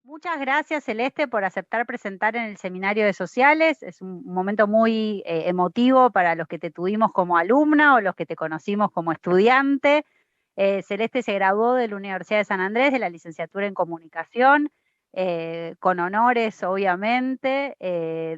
Muchas gracias, Celeste, por aceptar presentar en el seminario de sociales. Es un momento muy emotivo para los que te tuvimos como alumna o los que te conocimos como estudiante. Celeste se graduó de la Universidad de San Andrés de la licenciatura en comunicación, con honores, obviamente.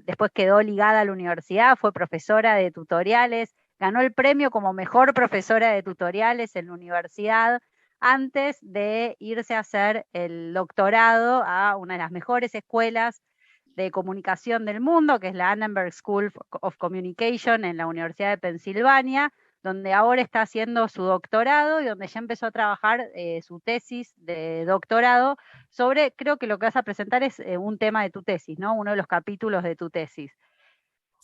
Después quedó ligada a la universidad, fue profesora de tutoriales, ganó el premio como mejor profesora de tutoriales en la universidad antes de irse a hacer el doctorado a una de las mejores escuelas de comunicación del mundo, que es la Annenberg School of Communication en la Universidad de Pensilvania, donde ahora está haciendo su doctorado y donde ya empezó a trabajar su tesis de doctorado sobre, creo que lo que vas a presentar es un tema de tu tesis, ¿no? Uno de los capítulos de tu tesis.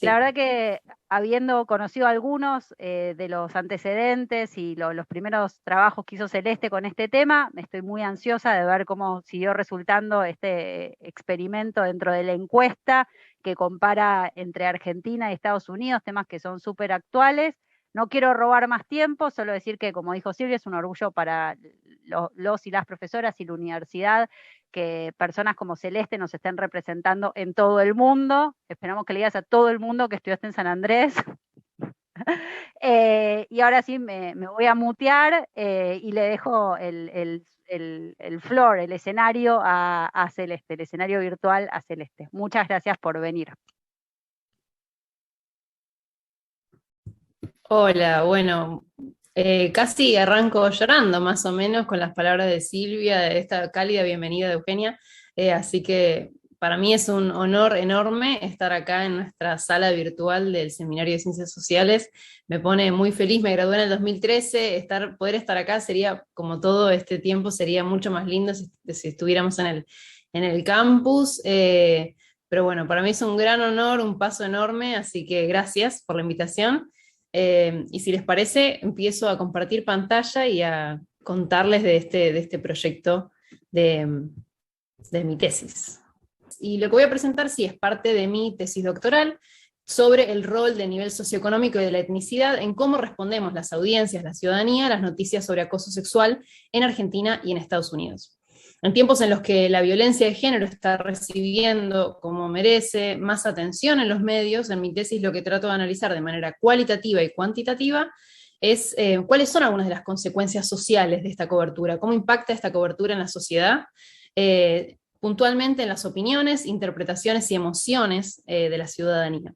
La Sí. verdad que habiendo conocido algunos de los antecedentes y los primeros trabajos que hizo Celeste con este tema, estoy muy ansiosa de ver cómo siguió resultando este experimento dentro de la encuesta que compara entre Argentina y Estados Unidos, temas que son súper actuales. No quiero robar más tiempo, solo decir que, como dijo Silvia, es un orgullo para los y las profesoras y la universidad que personas como Celeste nos estén representando en todo el mundo. Esperamos que le digas a todo el mundo que estudiaste en San Andrés. Y ahora sí me voy a mutear y le dejo el floor, el escenario a Celeste, el escenario virtual a Celeste. Muchas gracias por venir. Hola, bueno, casi arranco llorando más o menos con las palabras de Silvia, de esta cálida bienvenida de Eugenia, así que para mí es un honor enorme estar acá en nuestra sala virtual del Seminario de Ciencias Sociales. Me pone muy feliz, me gradué en el 2013, poder estar acá sería, como todo este tiempo, sería mucho más lindo si estuviéramos en el campus. Pero bueno, para mí es un gran honor, un paso enorme, así que gracias por la invitación. Y si les parece, empiezo a compartir pantalla y a contarles de este proyecto de, de mi tesis. Y lo que voy a presentar sí es parte de mi tesis doctoral sobre el rol del nivel socioeconómico y de la etnicidad en cómo respondemos las audiencias, la ciudadanía, a las noticias sobre acoso sexual en Argentina y en Estados Unidos. En tiempos en los que la violencia de género está recibiendo, como merece, más atención en los medios, en mi tesis lo que trato de analizar de manera cualitativa y cuantitativa es cuáles son algunas de las consecuencias sociales de esta cobertura, cómo impacta esta cobertura en la sociedad, puntualmente en las opiniones, interpretaciones y emociones de la ciudadanía.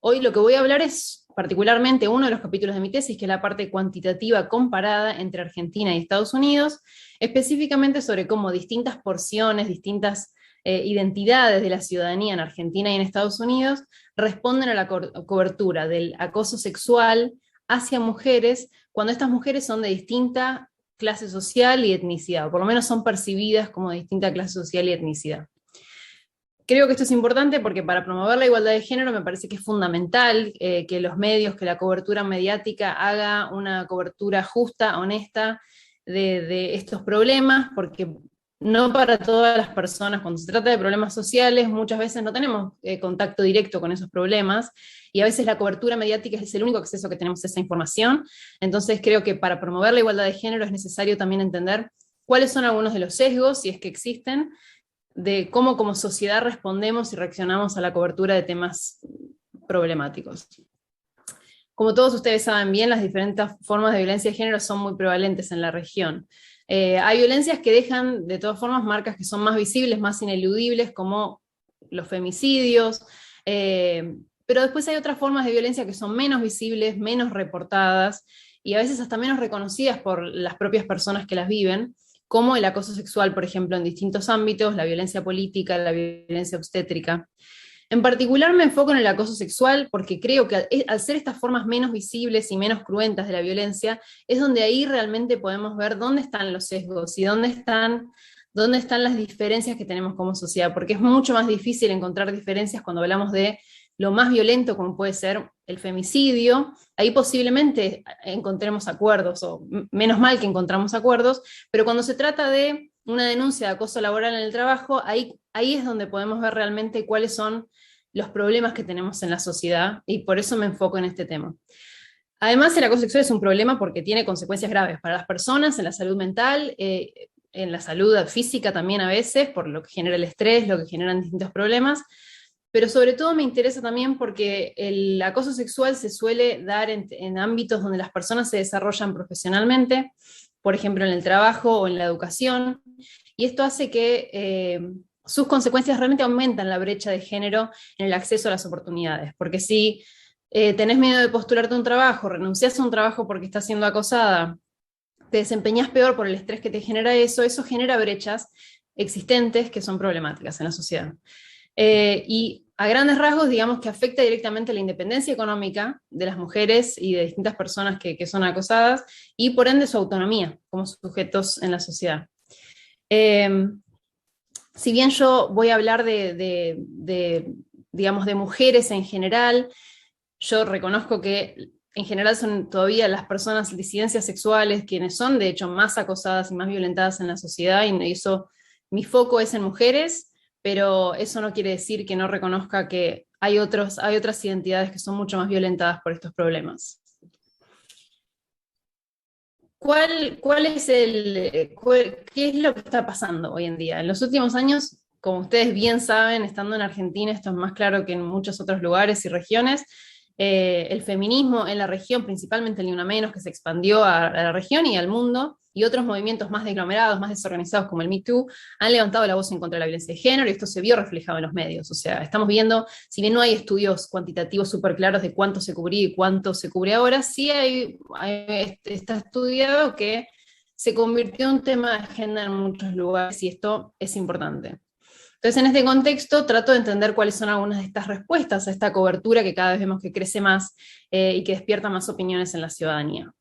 Hoy lo que voy a hablar es particularmente uno de los capítulos de mi tesis, que es la parte cuantitativa comparada entre Argentina y Estados Unidos, específicamente sobre cómo distintas porciones, distintas identidades de la ciudadanía en Argentina y en Estados Unidos responden a la cobertura del acoso sexual hacia mujeres cuando estas mujeres son de distinta clase social y etnicidad, o por lo menos son percibidas como de distinta clase social y etnicidad. Creo que esto es importante porque para promover la igualdad de género me parece que es fundamental que los medios, que la cobertura mediática haga una cobertura justa, honesta de estos problemas, porque no para todas las personas, cuando se trata de problemas sociales, muchas veces no tenemos contacto directo con esos problemas y a veces la cobertura mediática es el único acceso que tenemos a esa información. Entonces creo que para promover la igualdad de género es necesario también entender cuáles son algunos de los sesgos, si es que existen, de cómo como sociedad respondemos y reaccionamos a la cobertura de temas problemáticos. Como todos ustedes saben bien, las diferentes formas de violencia de género son muy prevalentes en la región. Hay violencias que dejan de todas formas marcas que son más visibles, más ineludibles, como los femicidios, pero después hay otras formas de violencia que son menos visibles, menos reportadas y a veces hasta menos reconocidas por las propias personas que las viven, como el acoso sexual, por ejemplo, en distintos ámbitos, la violencia política, la violencia obstétrica. En particular me enfoco en el acoso sexual porque creo que al ser estas formas menos visibles y menos cruentas de la violencia, es donde ahí realmente podemos ver dónde están los sesgos y dónde están las diferencias que tenemos como sociedad, porque es mucho más difícil encontrar diferencias cuando hablamos de lo más violento como puede ser el femicidio. Ahí posiblemente encontremos acuerdos, o menos mal que encontramos acuerdos, pero cuando se trata de una denuncia de acoso laboral en el trabajo, ahí es donde podemos ver realmente cuáles son los problemas que tenemos en la sociedad, y por eso me enfoco en este tema. Además, el acoso sexual es un problema porque tiene consecuencias graves para las personas en la salud mental, en la salud física también a veces, por lo que genera el estrés, lo que generan distintos problemas, pero sobre todo me interesa también porque el acoso sexual se suele dar en ámbitos donde las personas se desarrollan profesionalmente, por ejemplo en el trabajo o en la educación, y esto hace que sus consecuencias realmente aumentan la brecha de género en el acceso a las oportunidades, porque si tenés miedo de postularte a un trabajo, renunciás a un trabajo porque estás siendo acosada, te desempeñás peor por el estrés que te genera eso, eso genera brechas existentes que son problemáticas en la sociedad. Y a grandes rasgos, digamos que afecta directamente la independencia económica de las mujeres y de distintas personas que son acosadas, y por ende su autonomía como sujetos en la sociedad. Si bien yo voy a hablar digamos, de mujeres en general, yo reconozco que en general son todavía las personas disidencias sexuales quienes son de hecho más acosadas y más violentadas en la sociedad, y eso, mi foco es en mujeres, pero eso no quiere decir que no reconozca que hay otras identidades que son mucho más violentadas por estos problemas. ¿Qué es lo que está pasando hoy en día? En los últimos años, como ustedes bien saben, estando en Argentina, esto es más claro que en muchos otros lugares y regiones, el feminismo en la región, principalmente el Ni Una Menos, que se expandió a la región y al mundo, y otros movimientos más deglomerados, más desorganizados como el Me Too, han levantado la voz en contra de la violencia de género, y esto se vio reflejado en los medios. O sea, estamos viendo, si bien no hay estudios cuantitativos súper claros de cuánto se cubría y cuánto se cubre ahora, sí está estudiado que se convirtió en un tema de agenda en muchos lugares, y esto es importante. Entonces, en este contexto, trato de entender cuáles son algunas de estas respuestas a esta cobertura que cada vez vemos que crece más y que despierta más opiniones en la ciudadanía.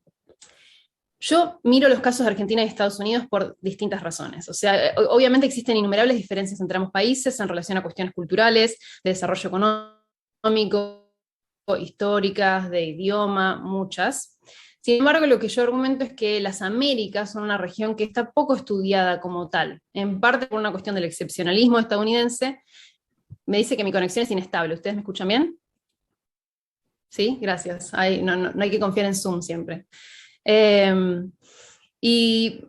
Yo miro los casos de Argentina y Estados Unidos por distintas razones. O sea, obviamente existen innumerables diferencias entre ambos países en relación a cuestiones culturales, de desarrollo económico, históricas, de idioma, muchas. Sin embargo, lo que yo argumento es que las Américas son una región que está poco estudiada como tal, en parte por una cuestión del excepcionalismo estadounidense. Me dice que mi conexión es inestable. ¿Ustedes me escuchan bien? Sí, gracias. No hay que confiar en Zoom siempre. Y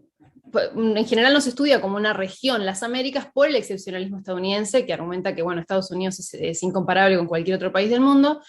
en general no se estudia como una región las Américas por el excepcionalismo estadounidense, que argumenta que bueno, Estados Unidos es incomparable con cualquier otro país del mundo.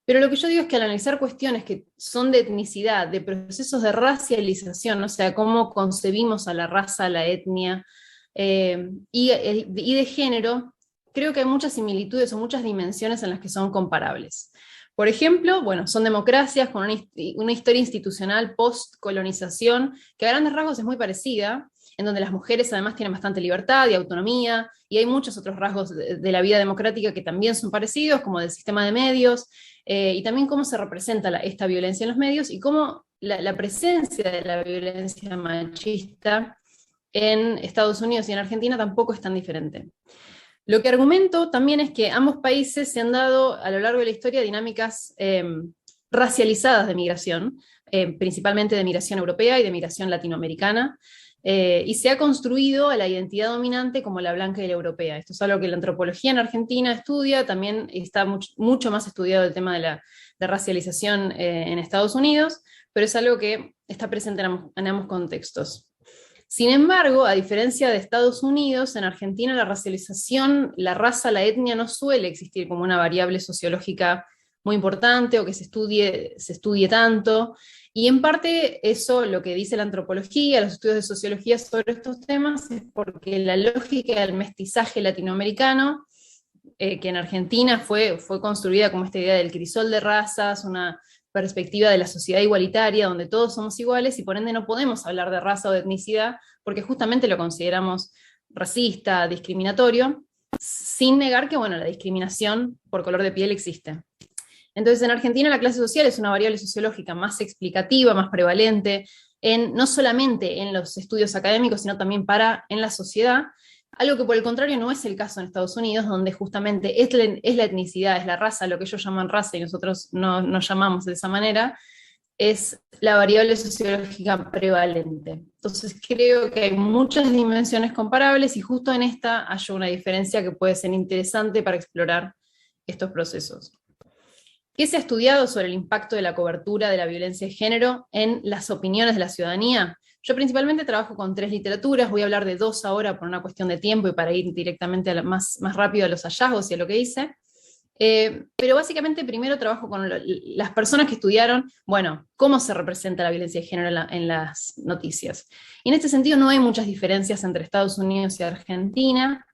Pero lo que yo digo es que al analizar cuestiones que son de etnicidad, de procesos de racialización, o sea, cómo concebimos a la raza, a la etnia, y de género, creo que hay muchas similitudes o muchas dimensiones en las que son comparables. Por ejemplo, bueno, son democracias con una historia institucional post-colonización, que a grandes rasgos es muy parecida, en donde las mujeres además tienen bastante libertad y autonomía, y hay muchos otros rasgos de la vida democrática que también son parecidos, como del sistema de medios, y también cómo se representa esta violencia en los medios, y cómo la presencia de la violencia machista en Estados Unidos y en Argentina tampoco es tan diferente. Lo que argumento también es que ambos países se han dado a lo largo de la historia dinámicas racializadas de migración, principalmente de migración europea y de migración latinoamericana, y se ha construido a la identidad dominante como la blanca y la europea. Esto es algo que la antropología en Argentina estudia, también está mucho más estudiado el tema de la racialización en Estados Unidos, pero es algo que está presente en ambos contextos. Sin embargo, a diferencia de Estados Unidos, en Argentina la racialización, la raza, la etnia no suele existir como una variable sociológica muy importante o que se estudie tanto. Y en parte eso, lo que dice la antropología, los estudios de sociología sobre estos temas, es porque la lógica del mestizaje latinoamericano, que en Argentina fue construida como esta idea del crisol de razas, una perspectiva de la sociedad igualitaria, donde todos somos iguales y por ende no podemos hablar de raza o de etnicidad, porque justamente lo consideramos racista, discriminatorio, sin negar que bueno, la discriminación por color de piel existe. Entonces en Argentina la clase social es una variable sociológica más explicativa, más prevalente, no solamente en los estudios académicos, sino también en la sociedad, algo que por el contrario no es el caso en Estados Unidos, donde justamente es la etnicidad, es la raza, lo que ellos llaman raza y nosotros no nos llamamos de esa manera, es la variable sociológica prevalente. Entonces creo que hay muchas dimensiones comparables y justo en esta hay una diferencia que puede ser interesante para explorar estos procesos. ¿Qué se ha estudiado sobre el impacto de la cobertura de la violencia de género en las opiniones de la ciudadanía? Yo principalmente trabajo con 3 literaturas, voy a hablar de 2 ahora por una cuestión de tiempo y para ir directamente más rápido a los hallazgos y a lo que hice. Pero básicamente primero trabajo con las personas que estudiaron, bueno, cómo se representa la violencia de género en las noticias. Y en este sentido no hay muchas diferencias entre Estados Unidos y Argentina.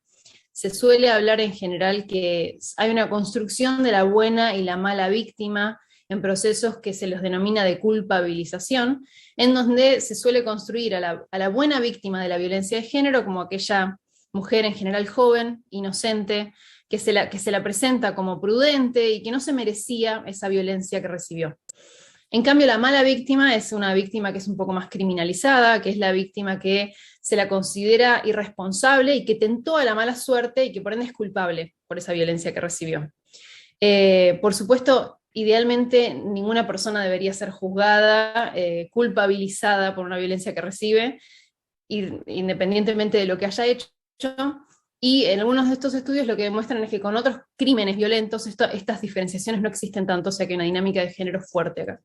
Se suele hablar en general que hay una construcción de la buena y la mala víctima en procesos que se los denomina de culpabilización, en donde se suele construir a la buena víctima de la violencia de género como aquella mujer en general joven, inocente, que se la presenta como prudente y que no se merecía esa violencia que recibió. En cambio, la mala víctima es una víctima que es un poco más criminalizada, que es la víctima que se la considera irresponsable y que tentó a la mala suerte y que por ende es culpable por esa violencia que recibió. Por supuesto, idealmente ninguna persona debería ser juzgada, culpabilizada por una violencia que recibe, independientemente de lo que haya hecho. Y en algunos de estos estudios lo que demuestran es que con otros crímenes violentos estas diferenciaciones no existen tanto, o sea que hay una dinámica de género fuerte acá.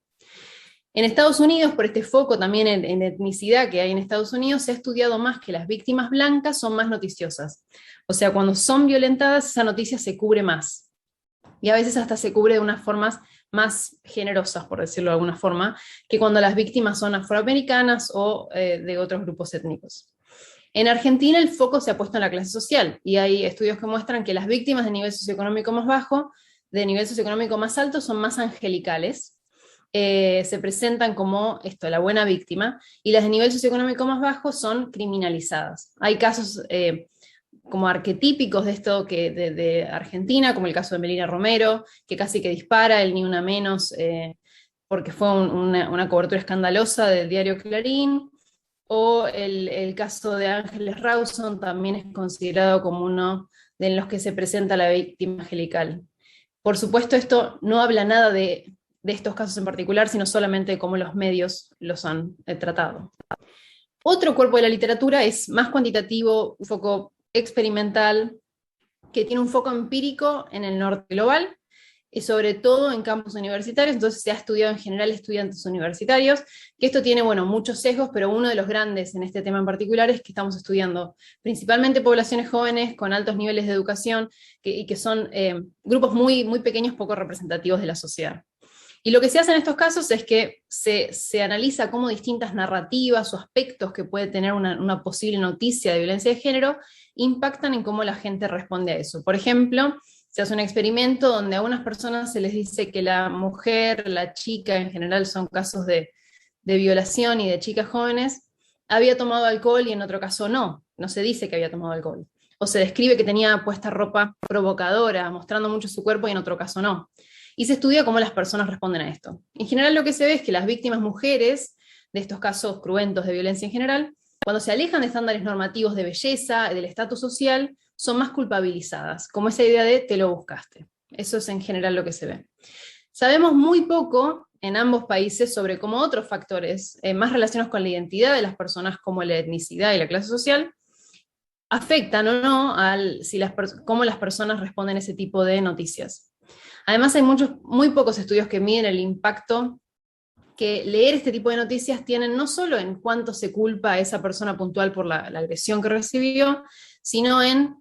En Estados Unidos, por este foco también en etnicidad que hay en Estados Unidos, se ha estudiado más que las víctimas blancas son más noticiosas. O sea, cuando son violentadas, esa noticia se cubre más. Y a veces hasta se cubre de unas formas más generosas, por decirlo de alguna forma, que cuando las víctimas son afroamericanas o de otros grupos étnicos. En Argentina el foco se ha puesto en la clase social, y hay estudios que muestran que las víctimas de nivel socioeconómico más bajo, de nivel socioeconómico más alto, son más angelicales, se presentan como la buena víctima, y las de nivel socioeconómico más bajo son criminalizadas. Hay casos como arquetípicos de esto de Argentina, como el caso de Melina Romero, que casi que dispara el Ni Una Menos, porque fue una cobertura escandalosa del diario Clarín, o el caso de Ángeles Rawson también es considerado como uno de los que se presenta la víctima angelical. Por supuesto, esto no habla nada de estos casos en particular, sino solamente de cómo los medios los han tratado. Otro cuerpo de la literatura es más cuantitativo, un foco experimental, que tiene un foco empírico en el norte global, y sobre todo en campus universitarios. Entonces se ha estudiado en general estudiantes universitarios, que esto tiene, bueno, muchos sesgos, pero uno de los grandes en este tema en particular es que estamos estudiando principalmente poblaciones jóvenes con altos niveles de educación, y que son grupos muy, muy pequeños, poco representativos de la sociedad. Y lo que se hace en estos casos es que se analiza cómo distintas narrativas o aspectos que puede tener una posible noticia de violencia de género impactan en cómo la gente responde a eso. Por ejemplo, se hace un experimento donde a unas personas se les dice que la mujer, la chica, en general son casos de violación y de chicas jóvenes, había tomado alcohol y en otro caso no se dice que había tomado alcohol. O se describe que tenía puesta ropa provocadora, mostrando mucho su cuerpo y en otro caso no. Y se estudia cómo las personas responden a esto. En general lo que se ve es que las víctimas mujeres de estos casos cruentos de violencia en general, cuando se alejan de estándares normativos de belleza, del estatus social, son más culpabilizadas, como esa idea de te lo buscaste. Eso es en general lo que se ve. Sabemos muy poco en ambos países sobre cómo otros factores más relacionados con la identidad de las personas, como la etnicidad y la clase social, afectan o no cómo las personas responden a ese tipo de noticias. Además hay muy pocos estudios que miden el impacto que leer este tipo de noticias tienen no solo en cuánto se culpa a esa persona puntual por la agresión que recibió, sino en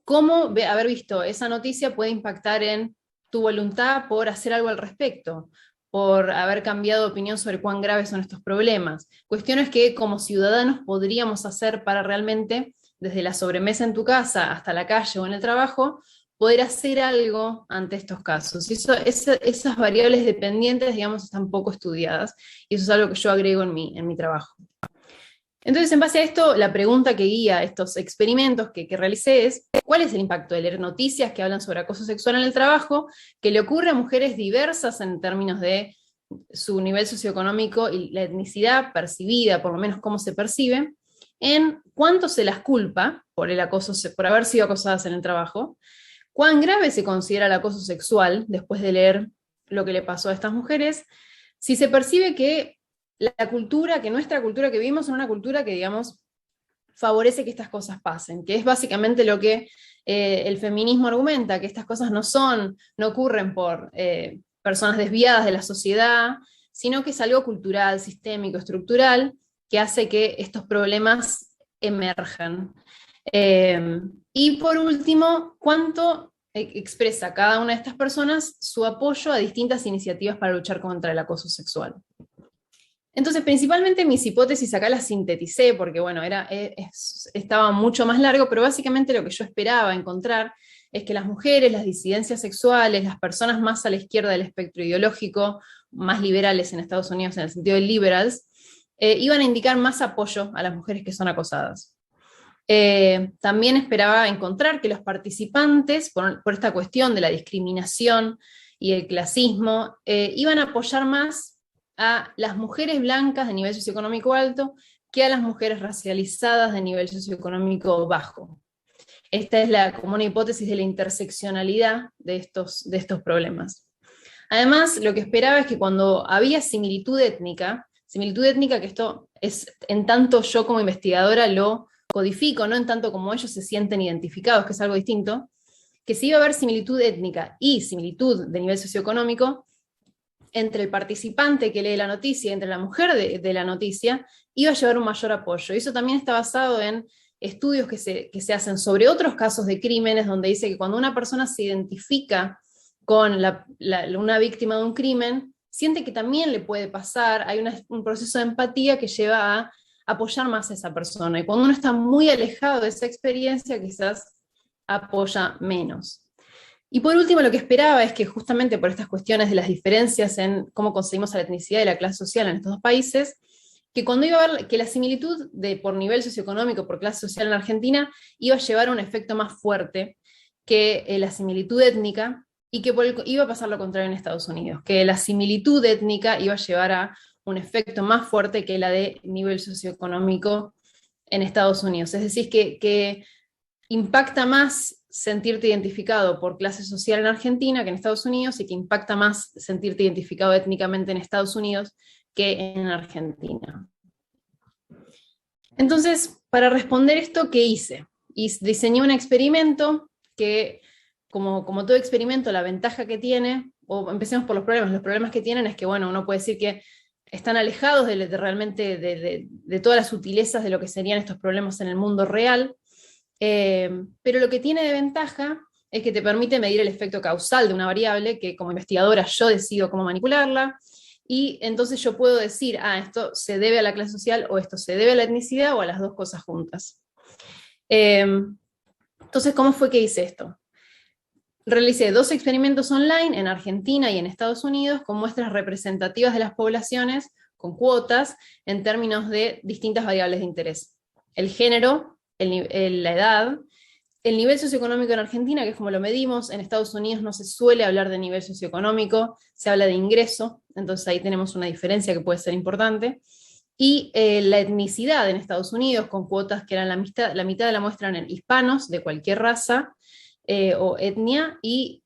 cómo haber visto esa noticia puede impactar en tu voluntad por hacer algo al respecto, por haber cambiado de opinión sobre cuán graves son estos problemas. Cuestiones que como ciudadanos podríamos hacer para realmente, desde la sobremesa en tu casa hasta la calle o en el trabajo, poder hacer algo ante estos casos. Y esas variables dependientes, digamos, están poco estudiadas, y eso es algo que yo agrego en mi trabajo. Entonces, en base a esto, la pregunta que guía estos experimentos que realicé es, ¿cuál es el impacto de leer noticias que hablan sobre acoso sexual en el trabajo, que le ocurre a mujeres diversas en términos de su nivel socioeconómico y la etnicidad percibida, por lo menos cómo se percibe, en cuánto se las culpa por el acoso, por haber sido acosadas en el trabajo, cuán grave se considera el acoso sexual después de leer lo que le pasó a estas mujeres, si se percibe que nuestra cultura que vivimos es una cultura que, digamos, favorece que estas cosas pasen, que es básicamente lo que el feminismo argumenta, que estas cosas no ocurren por personas desviadas de la sociedad, sino que es algo cultural, sistémico, estructural, que hace que estos problemas emerjan. Y por último, ¿cuánto expresa cada una de estas personas su apoyo a distintas iniciativas para luchar contra el acoso sexual? Entonces, principalmente mis hipótesis acá las sinteticé, porque bueno, estaba mucho más largo, pero básicamente lo que yo esperaba encontrar es que las mujeres, las disidencias sexuales, las personas más a la izquierda del espectro ideológico, más liberales en Estados Unidos, en el sentido de liberals, iban a indicar más apoyo a las mujeres que son acosadas. También esperaba encontrar que los participantes, por esta cuestión de la discriminación y el clasismo, iban a apoyar más a las mujeres blancas de nivel socioeconómico alto que a las mujeres racializadas de nivel socioeconómico bajo. Esta es como una hipótesis de la interseccionalidad de estos problemas. Además, lo que esperaba es que cuando había similitud étnica, que esto es en tanto yo como investigadora lo codifico, no en tanto como ellos se sienten identificados, que es algo distinto, que si iba a haber similitud étnica y similitud de nivel socioeconómico, entre el participante que lee la noticia y entre la mujer de la noticia, iba a llevar un mayor apoyo. Y eso también está basado en estudios que se hacen sobre otros casos de crímenes, donde dice que cuando una persona se identifica con una víctima de un crimen, siente que también le puede pasar, hay un proceso de empatía que lleva a apoyar más a esa persona. Y cuando uno está muy alejado de esa experiencia, quizás apoya menos. Y por último, lo que esperaba es que justamente por estas cuestiones de las diferencias en cómo conseguimos la etnicidad y la clase social en estos dos países, que cuando iba a ver que la similitud por nivel socioeconómico, por clase social en Argentina, iba a llevar a un efecto más fuerte que la similitud étnica, y que iba a pasar lo contrario en Estados Unidos, que la similitud étnica iba a llevar a un efecto más fuerte que la de nivel socioeconómico en Estados Unidos. Es decir, que impacta más sentirte identificado por clase social en Argentina que en Estados Unidos, y que impacta más sentirte identificado étnicamente en Estados Unidos que en Argentina. Entonces, para responder esto, ¿qué hice? Diseñé un experimento que, como todo experimento, la ventaja que tiene, o empecemos por los problemas que tienen es que, bueno, uno puede decir que están alejados realmente de todas las sutilezas de lo que serían estos problemas en el mundo real, pero lo que tiene de ventaja es que te permite medir el efecto causal de una variable que como investigadora yo decido cómo manipularla, y entonces yo puedo decir, esto se debe a la clase social, o esto se debe a la etnicidad, o a las dos cosas juntas. Entonces, ¿cómo fue que hice esto? Realicé 2 experimentos online en Argentina y en Estados Unidos con muestras representativas de las poblaciones, con cuotas, en términos de distintas variables de interés. El género, la edad, el nivel socioeconómico en Argentina, que es como lo medimos. En Estados Unidos no se suele hablar de nivel socioeconómico, se habla de ingreso, entonces ahí tenemos una diferencia que puede ser importante. Y la etnicidad en Estados Unidos, con cuotas que eran la mitad de la muestra eran hispanos de cualquier raza o etnia, y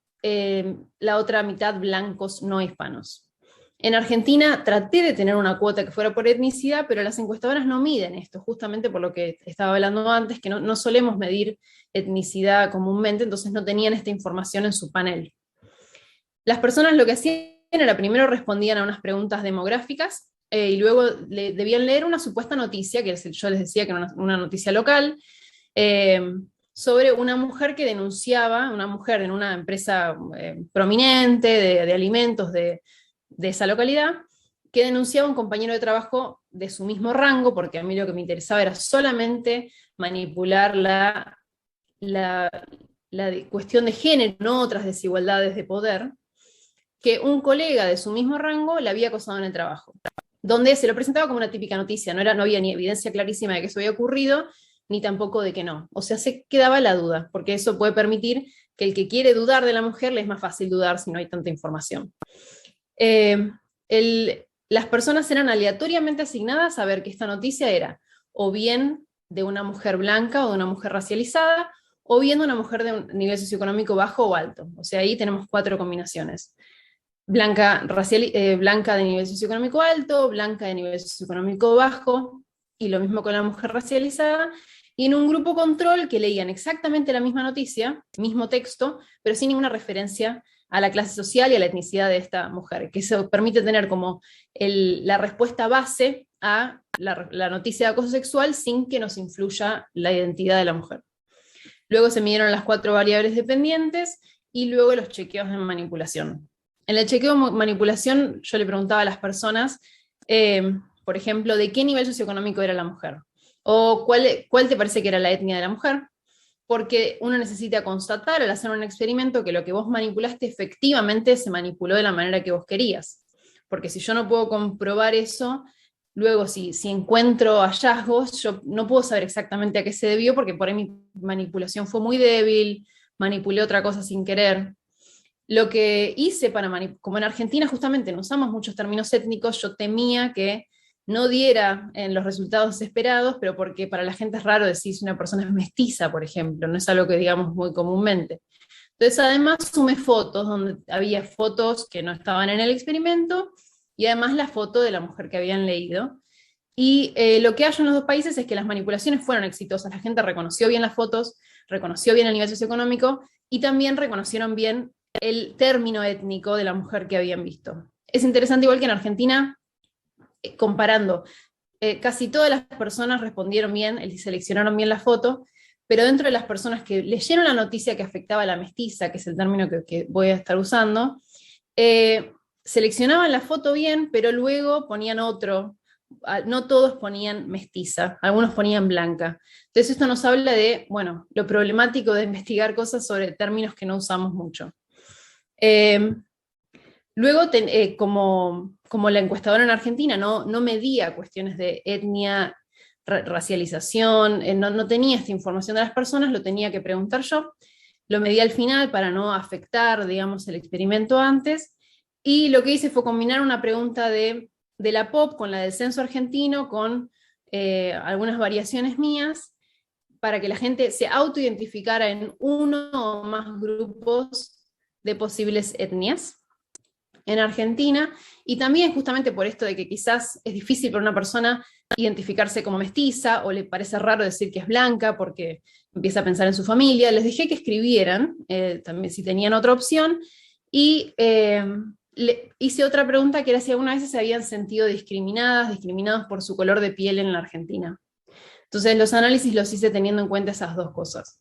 la otra mitad blancos no hispanos. En Argentina traté de tener una cuota que fuera por etnicidad, pero las encuestadoras no miden esto, justamente por lo que estaba hablando antes, que no solemos medir etnicidad comúnmente, entonces no tenían esta información en su panel. Las personas lo que hacían era, primero respondían a unas preguntas demográficas, y luego debían leer una supuesta noticia, que yo les decía que era una noticia local, sobre una mujer que denunciaba, una mujer en una empresa prominente de alimentos de esa localidad, que denunciaba a un compañero de trabajo de su mismo rango, porque a mí lo que me interesaba era solamente manipular la cuestión de género, no otras desigualdades de poder, que un colega de su mismo rango la había acosado en el trabajo, donde se lo presentaba como una típica noticia, no había ni evidencia clarísima de que eso había ocurrido, ni tampoco de que no. O sea, se quedaba la duda, porque eso puede permitir que el que quiere dudar de la mujer le es más fácil dudar si no hay tanta información. Las personas eran aleatoriamente asignadas a ver que esta noticia era o bien de una mujer blanca o de una mujer racializada, o bien de una mujer de un nivel socioeconómico bajo o alto. O sea, ahí tenemos 4 combinaciones. Blanca de nivel socioeconómico alto, blanca de nivel socioeconómico bajo, y lo mismo con la mujer racializada, y en un grupo control que leían exactamente la misma noticia, mismo texto, pero sin ninguna referencia a la clase social y a la etnicidad de esta mujer, que eso permite tener como la respuesta base a la noticia de acoso sexual sin que nos influya la identidad de la mujer. Luego se midieron las 4 variables dependientes y luego los chequeos de manipulación. En el chequeo de manipulación yo le preguntaba a las personas, por ejemplo, de qué nivel socioeconómico era la mujer, o cuál te parece que era la etnia de la mujer, porque uno necesita constatar al hacer un experimento que lo que vos manipulaste efectivamente se manipuló de la manera que vos querías. Porque si yo no puedo comprobar eso, luego si encuentro hallazgos, yo no puedo saber exactamente a qué se debió, porque por ahí mi manipulación fue muy débil, manipulé otra cosa sin querer. Lo que hice como en Argentina justamente no usamos muchos términos étnicos, yo temía que no diera en los resultados esperados, pero porque para la gente es raro decir si una persona es mestiza, por ejemplo, no es algo que digamos muy comúnmente. Entonces además sumé fotos, donde había fotos que no estaban en el experimento, y además la foto de la mujer que habían leído. Y lo que hay en los 2 países es que las manipulaciones fueron exitosas, la gente reconoció bien las fotos, reconoció bien el nivel socioeconómico, y también reconocieron bien el término étnico de la mujer que habían visto. Es interesante igual que en Argentina, comparando, casi todas las personas respondieron bien, seleccionaron bien la foto, pero dentro de las personas que leyeron la noticia que afectaba a la mestiza, que es el término que voy a estar usando, seleccionaban la foto bien, pero luego ponían otro, no todos ponían mestiza, algunos ponían blanca. Entonces esto nos habla de, bueno, lo problemático de investigar cosas sobre términos que no usamos mucho. Luego, como la encuestadora en Argentina no medía cuestiones de etnia, racialización, no tenía esta información de las personas, lo tenía que preguntar yo, lo medí al final para no afectar, digamos, el experimento antes, y lo que hice fue combinar una pregunta de la POP con la del censo argentino, con algunas variaciones mías, para que la gente se autoidentificara en uno o más grupos de posibles etnias en Argentina, y también justamente por esto de que quizás es difícil para una persona identificarse como mestiza, o le parece raro decir que es blanca porque empieza a pensar en su familia, les dejé que escribieran, también si tenían otra opción, y le hice otra pregunta que era si alguna vez se habían sentido discriminados por su color de piel en la Argentina. Entonces los análisis los hice teniendo en cuenta esas 2 cosas.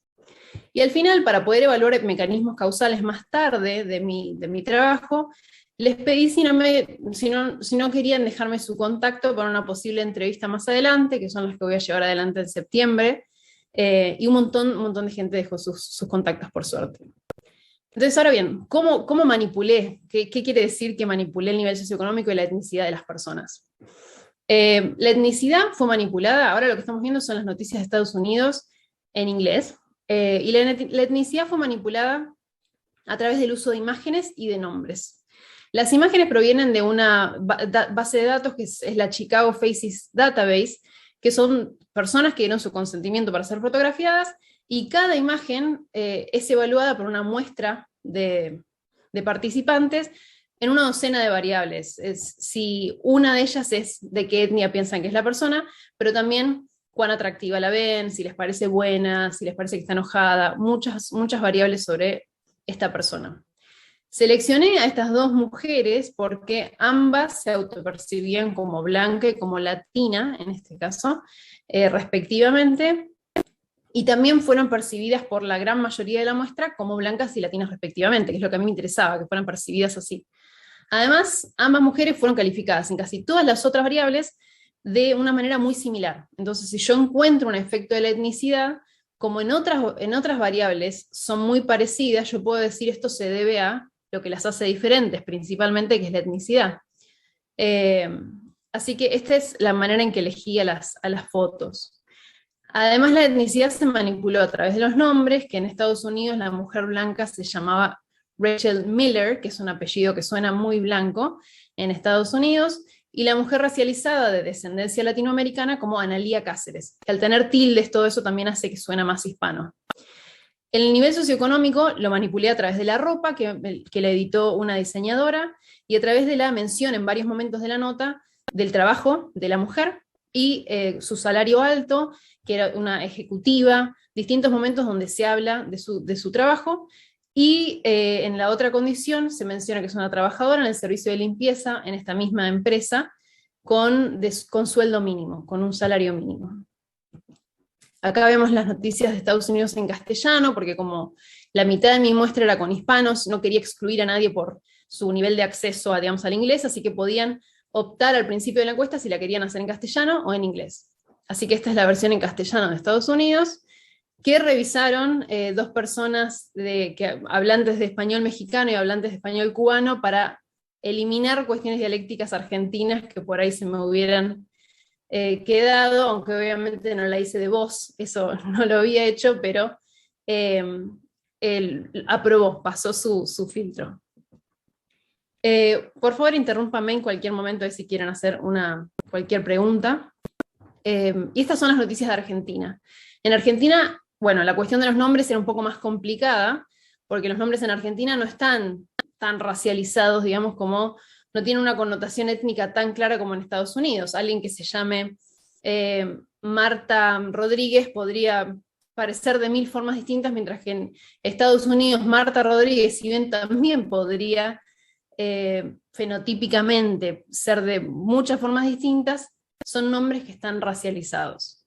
Y al final, para poder evaluar mecanismos causales más tarde de mi trabajo, les pedí si no querían dejarme su contacto para una posible entrevista más adelante, que son las que voy a llevar adelante en septiembre, y un montón de gente dejó sus contactos por suerte. Entonces, ahora bien, ¿cómo manipulé? ¿Qué quiere decir que manipulé el nivel socioeconómico y la etnicidad de las personas? La etnicidad fue manipulada, ahora lo que estamos viendo son las noticias de Estados Unidos en inglés, y la etnicidad fue manipulada a través del uso de imágenes y de nombres. Las imágenes provienen de una base de datos que es la Chicago Faces Database, que son personas que dieron su consentimiento para ser fotografiadas, y cada imagen es evaluada por una muestra de participantes en una docena de variables. Si una de ellas es de qué etnia piensan que es la persona, pero también cuán atractiva la ven, si les parece buena, si les parece que está enojada, muchas variables sobre esta persona. Seleccioné a estas 2 mujeres porque ambas se autopercibían como blanca y como latina, en este caso, respectivamente, y también fueron percibidas por la gran mayoría de la muestra como blancas y latinas respectivamente, que es lo que a mí me interesaba, que fueran percibidas así. Además, ambas mujeres fueron calificadas en casi todas las otras variables de una manera muy similar. Entonces, si yo encuentro un efecto de la etnicidad, como en otras variables son muy parecidas, yo puedo decir esto se debe a lo que las hace diferentes, principalmente que es la etnicidad. Así que esta es la manera en que elegí a las fotos. Además, la etnicidad se manipuló a través de los nombres, que en Estados Unidos la mujer blanca se llamaba Rachel Miller, que es un apellido que suena muy blanco en Estados Unidos, y la mujer racializada de descendencia latinoamericana como Analía Cáceres, que al tener tildes todo eso también hace que suena más hispano. El nivel socioeconómico lo manipulé a través de la ropa, que la editó una diseñadora, y a través de la mención en varios momentos de la nota del trabajo de la mujer, y su salario alto, que era una ejecutiva, distintos momentos donde se habla de su trabajo, Y en la otra condición se menciona que es una trabajadora en el servicio de limpieza en esta misma empresa con sueldo mínimo, con un salario mínimo. Acá vemos las noticias de Estados Unidos en castellano, porque como la mitad de mi muestra era con hispanos, no quería excluir a nadie por su nivel de acceso a, digamos, al inglés, así que podían optar al principio de la encuesta si la querían hacer en castellano o en inglés. Así que esta es la versión en castellano de Estados Unidos, que revisaron dos personas hablantes de español mexicano y hablantes de español cubano para eliminar cuestiones dialécticas argentinas que por ahí se me hubieran quedado, aunque obviamente no la hice de voz, eso no lo había hecho, pero él aprobó, pasó su filtro. Por favor, interrúmpame en cualquier momento si quieren hacer cualquier pregunta. Y estas son las noticias de Argentina. En Argentina, bueno, la cuestión de los nombres era un poco más complicada, porque los nombres en Argentina no están tan racializados, digamos, como no tienen una connotación étnica tan clara como en Estados Unidos. Alguien que se llame Marta Rodríguez podría parecer de 1000 formas distintas, mientras que en Estados Unidos Marta Rodríguez, si bien también podría fenotípicamente ser de muchas formas distintas, son nombres que están racializados.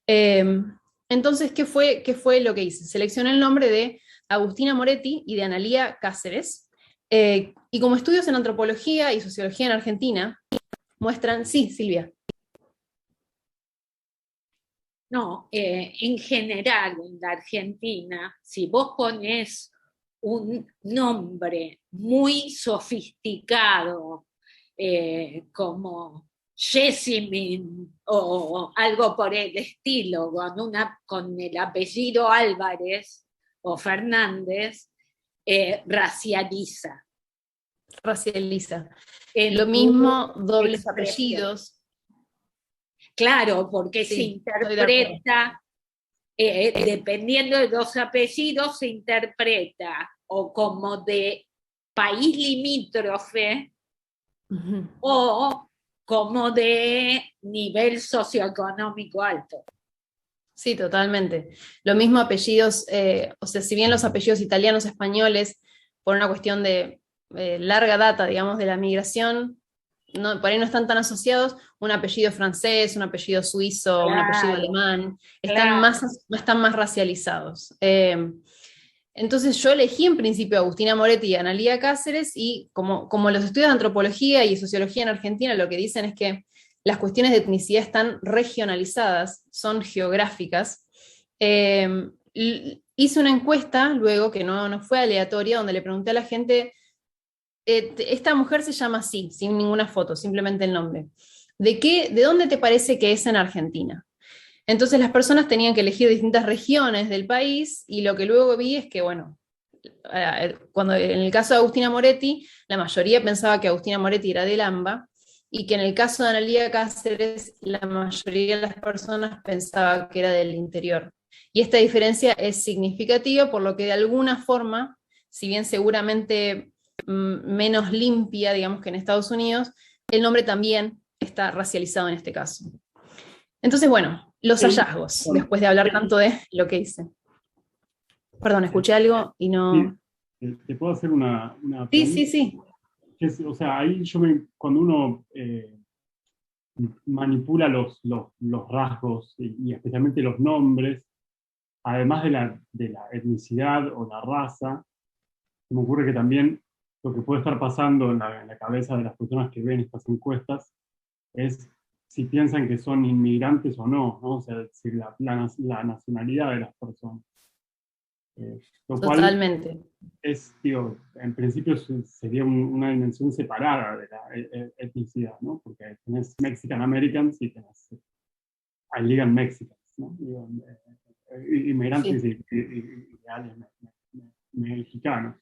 Entonces, ¿qué fue lo que hice? Seleccioné el nombre de Agustina Moretti y de Analía Cáceres, y como estudios en antropología y sociología en Argentina muestran, sí, Silvia. No, en general en la Argentina, si vos pones un nombre muy sofisticado, como Jessamine o algo por el estilo, con el apellido Álvarez o Fernández, racializa. Racializa. Lo mismo, dobles apellidos. Claro, porque sí, se interpreta, dependiendo de los apellidos, se interpreta o como de país limítrofe o como de nivel socioeconómico alto. Sí, totalmente. Lo mismo apellidos, o sea, si bien los apellidos italianos, españoles, por una cuestión de larga data, digamos, de la migración, por ahí no están tan asociados, un apellido francés, un apellido suizo, un apellido alemán, están más racializados. Entonces yo elegí en principio a Agustina Moretti y a Analía Cáceres, y como los estudios de antropología y sociología en Argentina lo que dicen es que las cuestiones de etnicidad están regionalizadas, son geográficas, hice una encuesta luego que no fue aleatoria, donde le pregunté a la gente, esta mujer se llama así, sin ninguna foto, simplemente el nombre. ¿De dónde te parece que es en Argentina? Entonces las personas tenían que elegir distintas regiones del país, y lo que luego vi es que, bueno, cuando en el caso de Agustina Moretti, la mayoría pensaba que Agustina Moretti era del AMBA, y que en el caso de Analía Cáceres, la mayoría de las personas pensaba que era del interior. Y esta diferencia es significativa, por lo que de alguna forma, si bien seguramente menos limpia, digamos, que en Estados Unidos, el nombre también está racializado en este caso. Entonces, bueno, los hallazgos, después de hablar tanto de lo que hice. Perdón, escuché algo y no... ¿Te puedo hacer una pregunta? Sí. O sea, ahí cuando uno manipula los rasgos y especialmente los nombres, además de la etnicidad o la raza, se me ocurre que también lo que puede estar pasando en la cabeza de las personas que ven estas encuestas es si piensan que son inmigrantes o no, ¿no? O sea, si la nacionalidad de las personas. Lo Totalmente. cual es, digo, en principio sería una dimensión separada de la etnicidad, ¿no? Porque tenés Mexican Americans y tenés Illegal Mexicans, ¿no? Digo, inmigrantes y ideales mexicanos.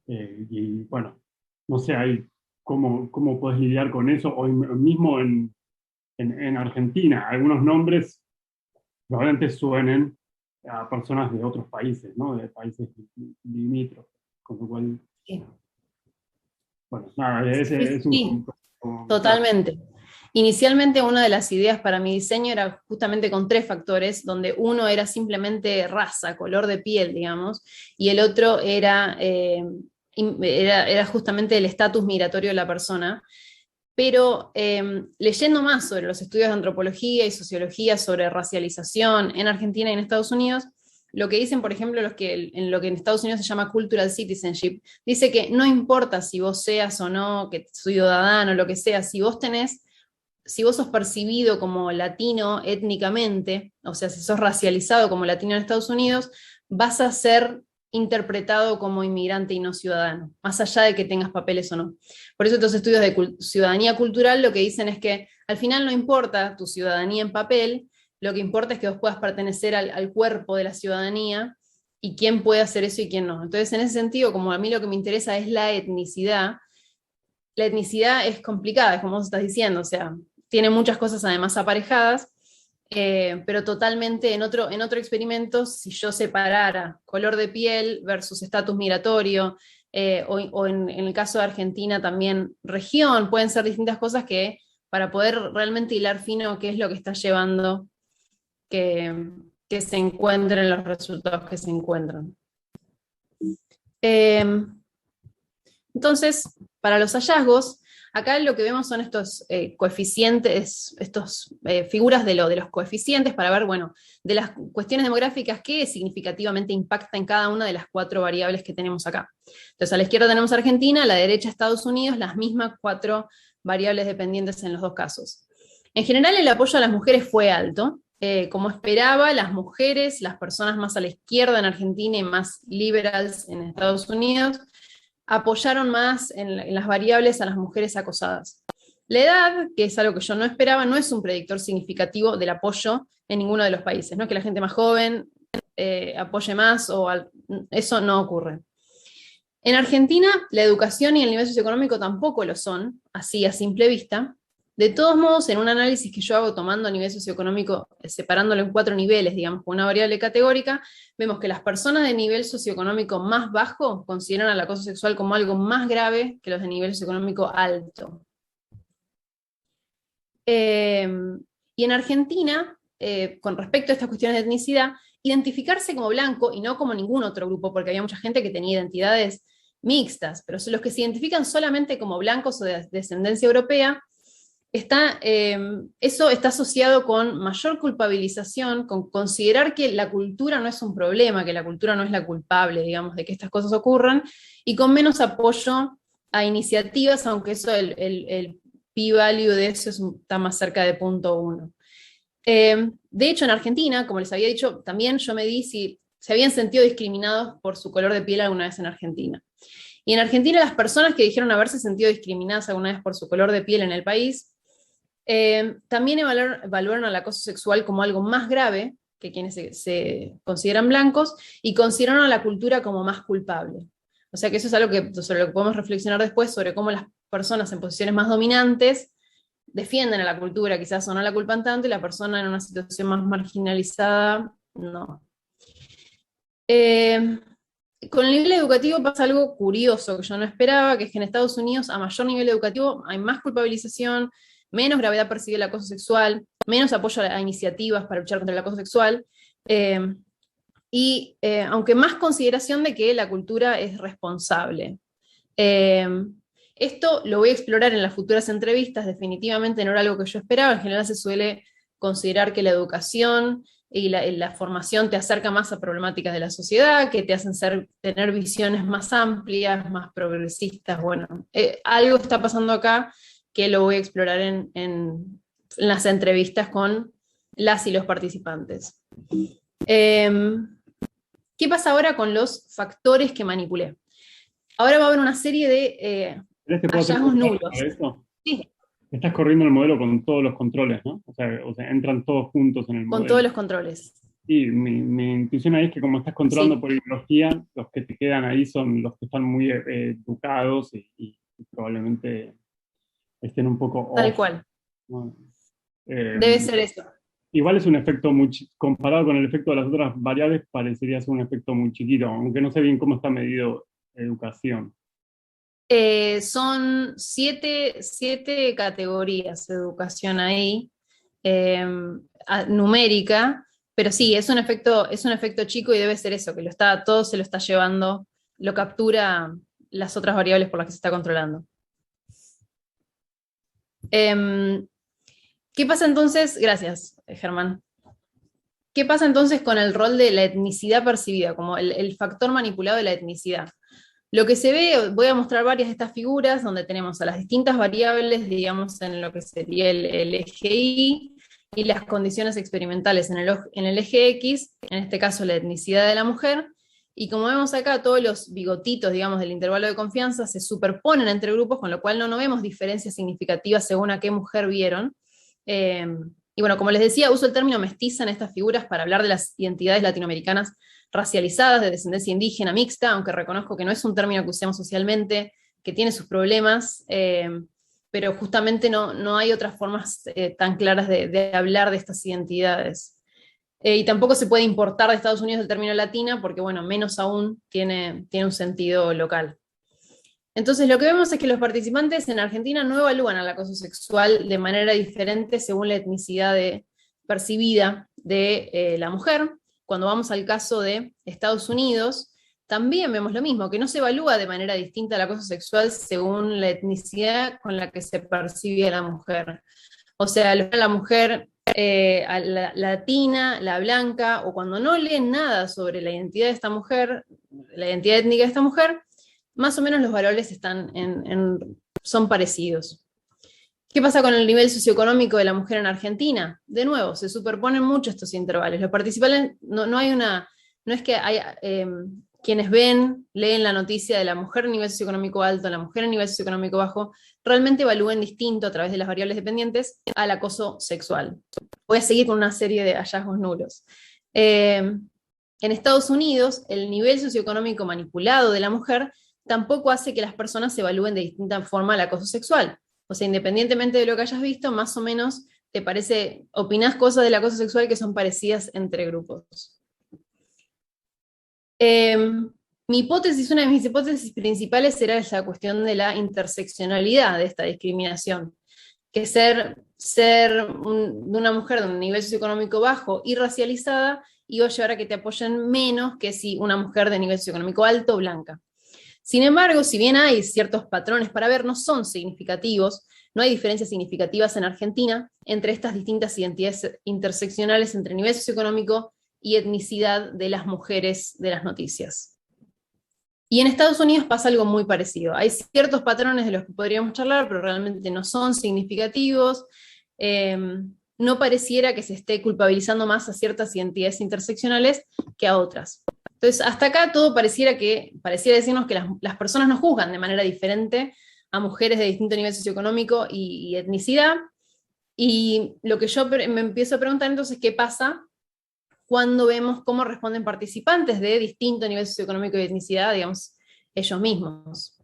Y bueno, no sé ahí cómo podés lidiar con eso, o mismo en Argentina, algunos nombres probablemente suenen a personas de otros países, ¿no? De países limítrofes, con lo cual... Sí. Bueno, nada, ese es un... Totalmente. Inicialmente una de las ideas para mi diseño era justamente con 3 factores, donde uno era simplemente raza, color de piel, digamos, y el otro era justamente el estatus migratorio de la persona. Pero leyendo más sobre los estudios de antropología y sociología sobre racialización en Argentina y en Estados Unidos, lo que dicen, por ejemplo, en lo que en Estados Unidos se llama cultural citizenship, dice que no importa si vos seas o no, que ciudadano, lo que sea, si vos sos percibido como latino étnicamente, o sea, si sos racializado como latino en Estados Unidos, vas a ser interpretado como inmigrante y no ciudadano, más allá de que tengas papeles o no. Por eso estos estudios de ciudadanía cultural lo que dicen es que al final no importa tu ciudadanía en papel, lo que importa es que vos puedas pertenecer al cuerpo de la ciudadanía y quién puede hacer eso y quién no. Entonces, en ese sentido, como a mí lo que me interesa es la etnicidad es complicada, es como vos estás diciendo, o sea, tiene muchas cosas además aparejadas, pero totalmente en otro experimento, si yo separara color de piel versus estatus migratorio, o en el caso de Argentina también región, pueden ser distintas cosas que para poder realmente hilar fino qué es lo que está llevando que se encuentren los resultados que se encuentran. Entonces, para los hallazgos, acá lo que vemos son estos coeficientes, estas figuras de los coeficientes para ver, bueno, de las cuestiones demográficas, qué significativamente impacta en cada una de las 4 variables que tenemos acá. Entonces, a la izquierda tenemos Argentina, a la derecha Estados Unidos, las mismas 4 variables dependientes en los 2 casos. En general, el apoyo a las mujeres fue alto. Como esperaba, las mujeres, las personas más a la izquierda en Argentina y más liberals en Estados Unidos, apoyaron más en las variables a las mujeres acosadas. La edad, que es algo que yo no esperaba, no es un predictor significativo del apoyo en ninguno de los países, ¿no? Que la gente más joven apoye más, eso no ocurre. En Argentina, la educación y el nivel socioeconómico tampoco lo son, así a simple vista. De todos modos, en un análisis que yo hago tomando nivel socioeconómico, separándolo en 4 niveles, digamos, con una variable categórica, vemos que las personas de nivel socioeconómico más bajo consideran al acoso sexual como algo más grave que los de nivel socioeconómico alto. Y en Argentina, con respecto a estas cuestiones de etnicidad, identificarse como blanco y no como ningún otro grupo, porque había mucha gente que tenía identidades mixtas, pero los que se identifican solamente como blancos o de descendencia europea, eso está asociado con mayor culpabilización, con considerar que la cultura no es un problema, que la cultura no es la culpable, digamos, de que estas cosas ocurran, y con menos apoyo a iniciativas, aunque eso, el p-value de eso está más cerca de 0.1. De hecho, en Argentina, como les había dicho, también yo medí si se habían sentido discriminados por su color de piel alguna vez en Argentina. Y en Argentina, las personas que dijeron haberse sentido discriminadas alguna vez por su color de piel en el país, también evaluaron al acoso sexual como algo más grave que quienes se consideran blancos, y consideraron a la cultura como más culpable. O sea que eso es algo sobre lo que podemos reflexionar después, sobre cómo las personas en posiciones más dominantes defienden a la cultura, quizás o no la culpan tanto, y la persona en una situación más marginalizada, no. Con el nivel educativo pasa algo curioso que yo no esperaba, que es que en Estados Unidos, a mayor nivel educativo, hay más culpabilización, menos gravedad percibida el acoso sexual, menos apoyo a iniciativas para luchar contra el acoso sexual, y aunque más consideración de que la cultura es responsable. Esto lo voy a explorar en las futuras entrevistas, definitivamente no era algo que yo esperaba. En general se suele considerar que la educación y la formación te acerca más a problemáticas de la sociedad, que te hacen tener visiones más amplias, más progresistas. Bueno, algo está pasando acá que lo voy a explorar en las entrevistas con las y los participantes. ¿Qué pasa ahora con los factores que manipulé? Ahora va a haber una serie de hallazgos nulos. Sí. Estás corriendo el modelo con todos los controles, ¿no? O sea, entran todos juntos en el modelo. Con todos los controles. Sí, mi intuición ahí es que como estás controlando por ideología, los que te quedan ahí son los que están muy educados y probablemente estén un poco Tal off, cual. ¿no? Debe ser eso. Igual es un efecto comparado con el efecto de las otras variables, parecería ser un efecto muy chiquito, aunque no sé bien cómo está medido educación. Son siete categorías de educación ahí, numérica, pero sí, es un efecto chico y debe ser eso, que todo se lo está llevando, lo captura las otras variables por las que se está controlando. ¿Qué pasa entonces? Gracias, Germán. ¿Qué pasa entonces con el rol de la etnicidad percibida, como el factor manipulado de la etnicidad? Lo que se ve, voy a mostrar varias de estas figuras donde tenemos a las distintas variables, digamos, en lo que sería el eje Y y las condiciones experimentales en el eje X, en este caso la etnicidad de la mujer, y como vemos acá, todos los bigotitos, digamos, del intervalo de confianza se superponen entre grupos, con lo cual no vemos diferencias significativas según a qué mujer vieron. Y bueno, como les decía, uso el término mestiza en estas figuras para hablar de las identidades latinoamericanas racializadas, de descendencia indígena mixta, aunque reconozco que no es un término que usemos socialmente, que tiene sus problemas, pero justamente no hay otras formas tan claras de hablar de estas identidades. Y tampoco se puede importar de Estados Unidos el término latina, porque bueno, menos aún tiene un sentido local. Entonces lo que vemos es que los participantes en Argentina no evalúan al acoso sexual de manera diferente según la etnicidad percibida de la mujer. Cuando vamos al caso de Estados Unidos, también vemos lo mismo, que no se evalúa de manera distinta el acoso sexual según la etnicidad con la que se percibe a la mujer. O sea, la mujer la latina, la blanca, o cuando no leen nada sobre la identidad de esta mujer, la identidad étnica de esta mujer, más o menos los valores son parecidos. ¿Qué pasa con el nivel socioeconómico de la mujer en Argentina? De nuevo, se superponen mucho estos intervalos. Los participantes, no es que hay quienes leen la noticia de la mujer en nivel socioeconómico alto, la mujer en nivel socioeconómico bajo, realmente evalúen distinto a través de las variables dependientes al acoso sexual. Voy a seguir con una serie de hallazgos nulos. En Estados Unidos, el nivel socioeconómico manipulado de la mujer tampoco hace que las personas evalúen de distinta forma el acoso sexual. O sea, independientemente de lo que hayas visto, más o menos opinás cosas del acoso sexual que son parecidas entre grupos. Una de mis hipótesis principales era esa cuestión de la interseccionalidad de esta discriminación, que ser de una mujer de un nivel socioeconómico bajo y racializada iba a llevar a que te apoyen menos que si una mujer de nivel socioeconómico alto blanca. Sin embargo, si bien hay ciertos patrones para ver, no son significativos, no hay diferencias significativas en Argentina entre estas distintas identidades interseccionales entre nivel socioeconómico y etnicidad de las mujeres de las noticias. Y en Estados Unidos pasa algo muy parecido. Hay ciertos patrones de los que podríamos charlar, pero realmente no son significativos. No pareciera que se esté culpabilizando más a ciertas identidades interseccionales que a otras. Entonces, hasta acá todo pareciera decirnos que las personas no juzgan de manera diferente a mujeres de distinto nivel socioeconómico y etnicidad. Y lo que yo me empiezo a preguntar entonces, ¿qué pasa cuando vemos cómo responden participantes de distinto nivel socioeconómico y etnicidad, digamos, ellos mismos?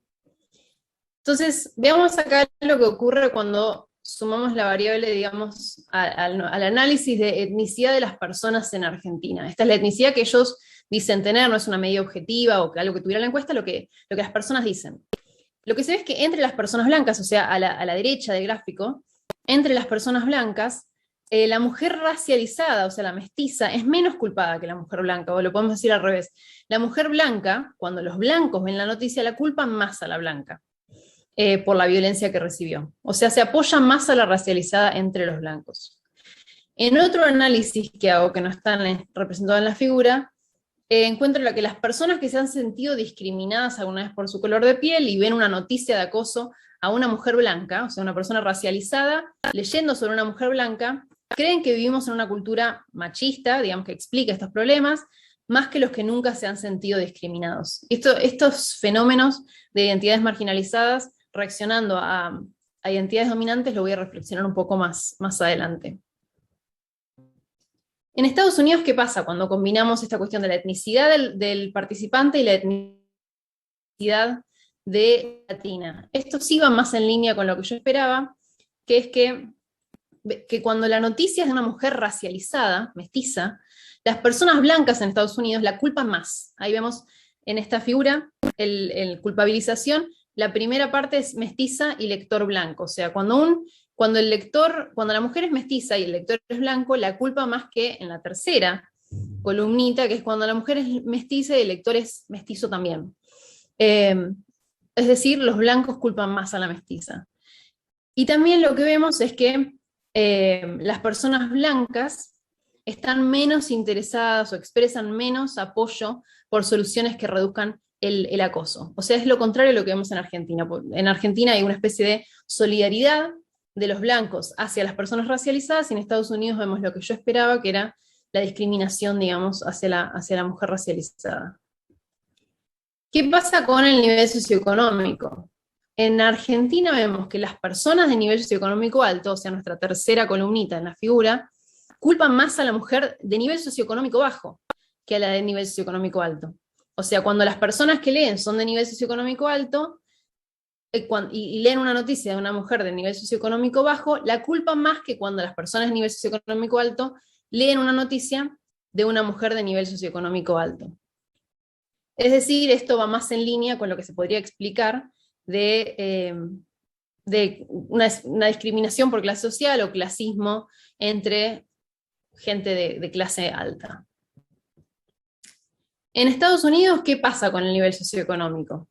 Entonces, veamos acá lo que ocurre cuando sumamos la variable, digamos, al análisis de etnicidad de las personas en Argentina. Esta es la etnicidad que ellos dicen tener, no es una medida objetiva o que algo que tuviera la encuesta, lo que las personas dicen. Lo que se ve es que entre las personas blancas, o sea, a la derecha del gráfico, entre las personas blancas, la mujer racializada, o sea, la mestiza, es menos culpada que la mujer blanca, o lo podemos decir al revés. La mujer blanca, cuando los blancos ven la noticia, la culpan más a la blanca por la violencia que recibió. O sea, se apoya más a la racializada entre los blancos. En otro análisis que hago, que no están representados en la figura, encuentro que las personas que se han sentido discriminadas alguna vez por su color de piel y ven una noticia de acoso a una mujer blanca, o sea, una persona racializada, leyendo sobre una mujer blanca, creen que vivimos en una cultura machista, digamos, que explica estos problemas, más que los que nunca se han sentido discriminados. Estos fenómenos de identidades marginalizadas reaccionando a identidades dominantes lo voy a reflexionar un poco más adelante. En Estados Unidos, ¿qué pasa cuando combinamos esta cuestión de la etnicidad del participante y la etnicidad de latina? Esto sí va más en línea con lo que yo esperaba, que es que cuando la noticia es de una mujer racializada, mestiza, las personas blancas en Estados Unidos la culpan más. Ahí vemos en esta figura el culpabilización, la primera parte es mestiza y lector blanco. O sea, cuando la mujer es mestiza y el lector es blanco, la culpa más que en la tercera columnita, que es cuando la mujer es mestiza y el lector es mestizo también. Es decir, los blancos culpan más a la mestiza. Y también lo que vemos es que las personas blancas están menos interesadas o expresan menos apoyo por soluciones que reduzcan el acoso. O sea, es lo contrario de lo que vemos en Argentina. En Argentina hay una especie de solidaridad de los blancos hacia las personas racializadas, y en Estados Unidos vemos lo que yo esperaba, que era la discriminación, digamos, hacia la mujer racializada. ¿Qué pasa con el nivel socioeconómico? En Argentina vemos que las personas de nivel socioeconómico alto, o sea, nuestra tercera columnita en la figura, culpan más a la mujer de nivel socioeconómico bajo que a la de nivel socioeconómico alto. O sea, cuando las personas que leen son de nivel socioeconómico alto y leen una noticia de una mujer de nivel socioeconómico bajo, la culpan más que cuando las personas de nivel socioeconómico alto leen una noticia de una mujer de nivel socioeconómico alto. Es decir, esto va más en línea con lo que se podría explicar de una discriminación por clase social o clasismo entre gente de clase alta. En Estados Unidos, ¿qué pasa con el nivel socioeconómico?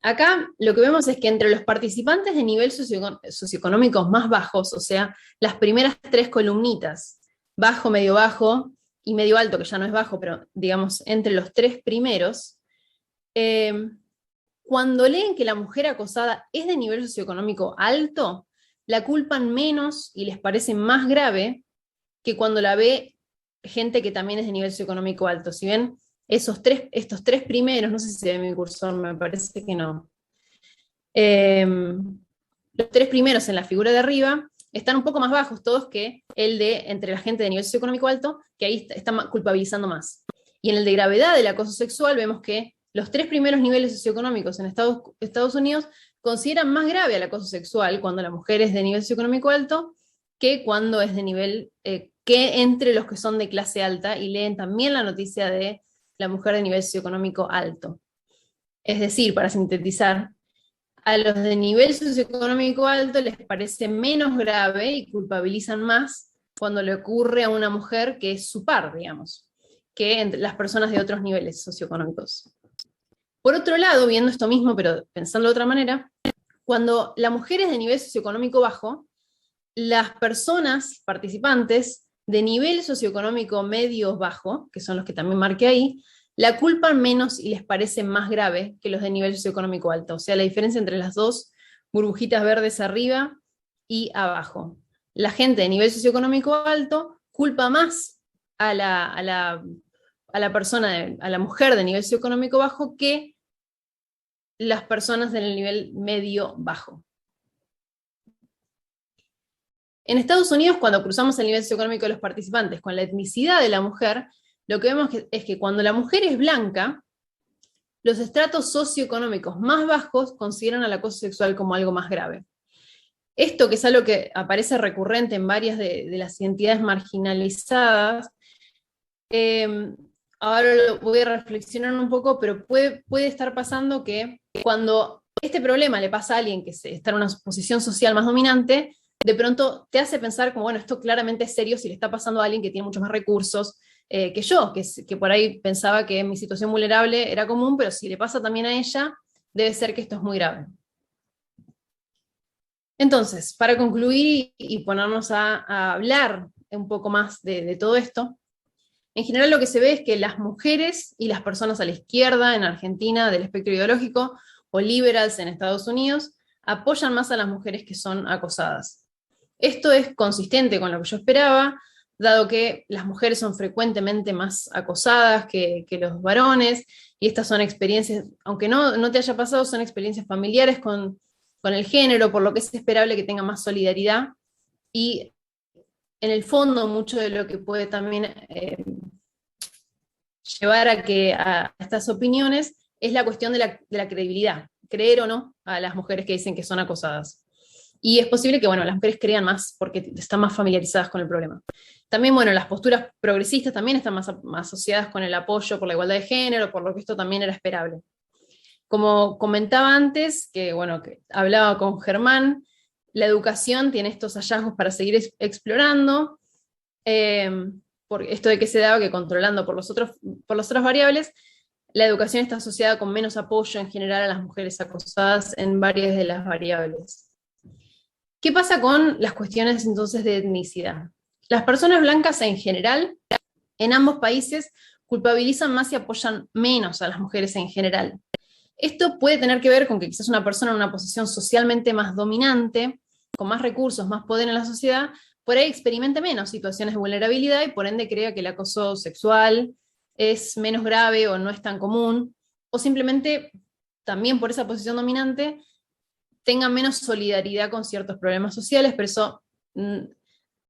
Acá lo que vemos es que entre los participantes de nivel socioeconómicos más bajos, o sea, las primeras tres columnitas, bajo, medio y medio alto, que ya no es bajo, pero digamos entre los tres primeros, cuando leen que la mujer acosada es de nivel socioeconómico alto, la culpan menos y les parece más grave que cuando la ve gente que también es de nivel socioeconómico alto. Si ven, estos tres primeros, no sé si se ve mi cursor, me parece que no. Los tres primeros en la figura de arriba están un poco más bajos todos que el de entre la gente de nivel socioeconómico alto, que ahí están culpabilizando más. Y en el de gravedad del acoso sexual vemos que los tres primeros niveles socioeconómicos en Estados Unidos consideran más grave el acoso sexual cuando la mujer es de nivel socioeconómico alto que cuando es de nivel, que entre los que son de clase alta, y leen también la noticia de la mujer de nivel socioeconómico alto. Es decir, para sintetizar, a los de nivel socioeconómico alto les parece menos grave y culpabilizan más cuando le ocurre a una mujer que es su par, digamos, que entre las personas de otros niveles socioeconómicos. Por otro lado, viendo esto mismo, pero pensando de otra manera, cuando la mujer es de nivel socioeconómico bajo, las personas participantes de nivel socioeconómico medio bajo, que son los que también marqué ahí, la culpan menos y les parece más grave que los de nivel socioeconómico alto. O sea, la diferencia entre las dos burbujitas verdes arriba y abajo. La gente de nivel socioeconómico alto culpa más a la mujer de nivel socioeconómico bajo que las personas del nivel medio bajo. En Estados Unidos, cuando cruzamos el nivel socioeconómico de los participantes con la etnicidad de la mujer, lo que vemos es que cuando la mujer es blanca, los estratos socioeconómicos más bajos consideran al acoso sexual como algo más grave. Esto, que es algo que aparece recurrente en varias de las identidades marginalizadas, ahora lo voy a reflexionar un poco, pero puede estar pasando que cuando este problema le pasa a alguien que está en una posición social más dominante, de pronto te hace pensar como, bueno, esto claramente es serio si le está pasando a alguien que tiene muchos más recursos que yo, que por ahí pensaba que mi situación vulnerable era común, pero si le pasa también a ella, debe ser que esto es muy grave. Entonces, para concluir y ponernos a hablar un poco más de todo esto, en general lo que se ve es que las mujeres y las personas a la izquierda en Argentina del espectro ideológico, o liberals en Estados Unidos, apoyan más a las mujeres que son acosadas. Esto es consistente con lo que yo esperaba, dado que las mujeres son frecuentemente más acosadas que los varones, y estas son experiencias, aunque no te haya pasado, son experiencias familiares con el género, por lo que es esperable que tenga más solidaridad, y en el fondo mucho de lo que puede también llevar a estas opiniones es la cuestión de la credibilidad, creer o no a las mujeres que dicen que son acosadas. Y es posible que, bueno, las mujeres crean más porque están más familiarizadas con el problema. También, bueno, las posturas progresistas también están más asociadas con el apoyo por la igualdad de género, por lo que esto también era esperable. Como comentaba antes, que hablaba con Germán, la educación tiene estos hallazgos para seguir explorando, por esto de que se daba que controlando por las otras variables, la educación está asociada con menos apoyo en general a las mujeres acosadas en varias de las variables. ¿Qué pasa con las cuestiones entonces de etnicidad? Las personas blancas en general, en ambos países, culpabilizan más y apoyan menos a las mujeres en general. Esto puede tener que ver con que quizás una persona en una posición socialmente más dominante, con más recursos, más poder en la sociedad, por ahí experimente menos situaciones de vulnerabilidad y por ende crea que el acoso sexual es menos grave o no es tan común, o simplemente también por esa posición dominante tenga menos solidaridad con ciertos problemas sociales, pero eso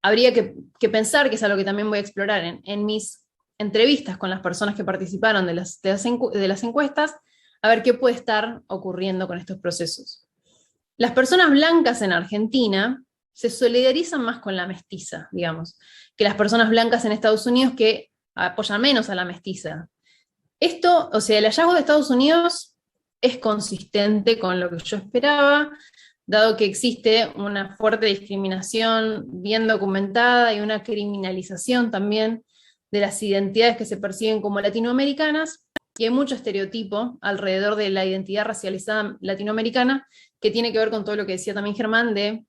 habría que pensar, que es algo que también voy a explorar en mis entrevistas con las personas que participaron de las encuestas, a ver qué puede estar ocurriendo con estos procesos. Las personas blancas en Argentina se solidarizan más con la mestiza, digamos, que las personas blancas en Estados Unidos, que apoyan menos a la mestiza. Esto, o sea, el hallazgo de Estados Unidos es consistente con lo que yo esperaba, dado que existe una fuerte discriminación bien documentada y una criminalización también de las identidades que se perciben como latinoamericanas, y hay mucho estereotipo alrededor de la identidad racializada latinoamericana, que tiene que ver con todo lo que decía también Germán, de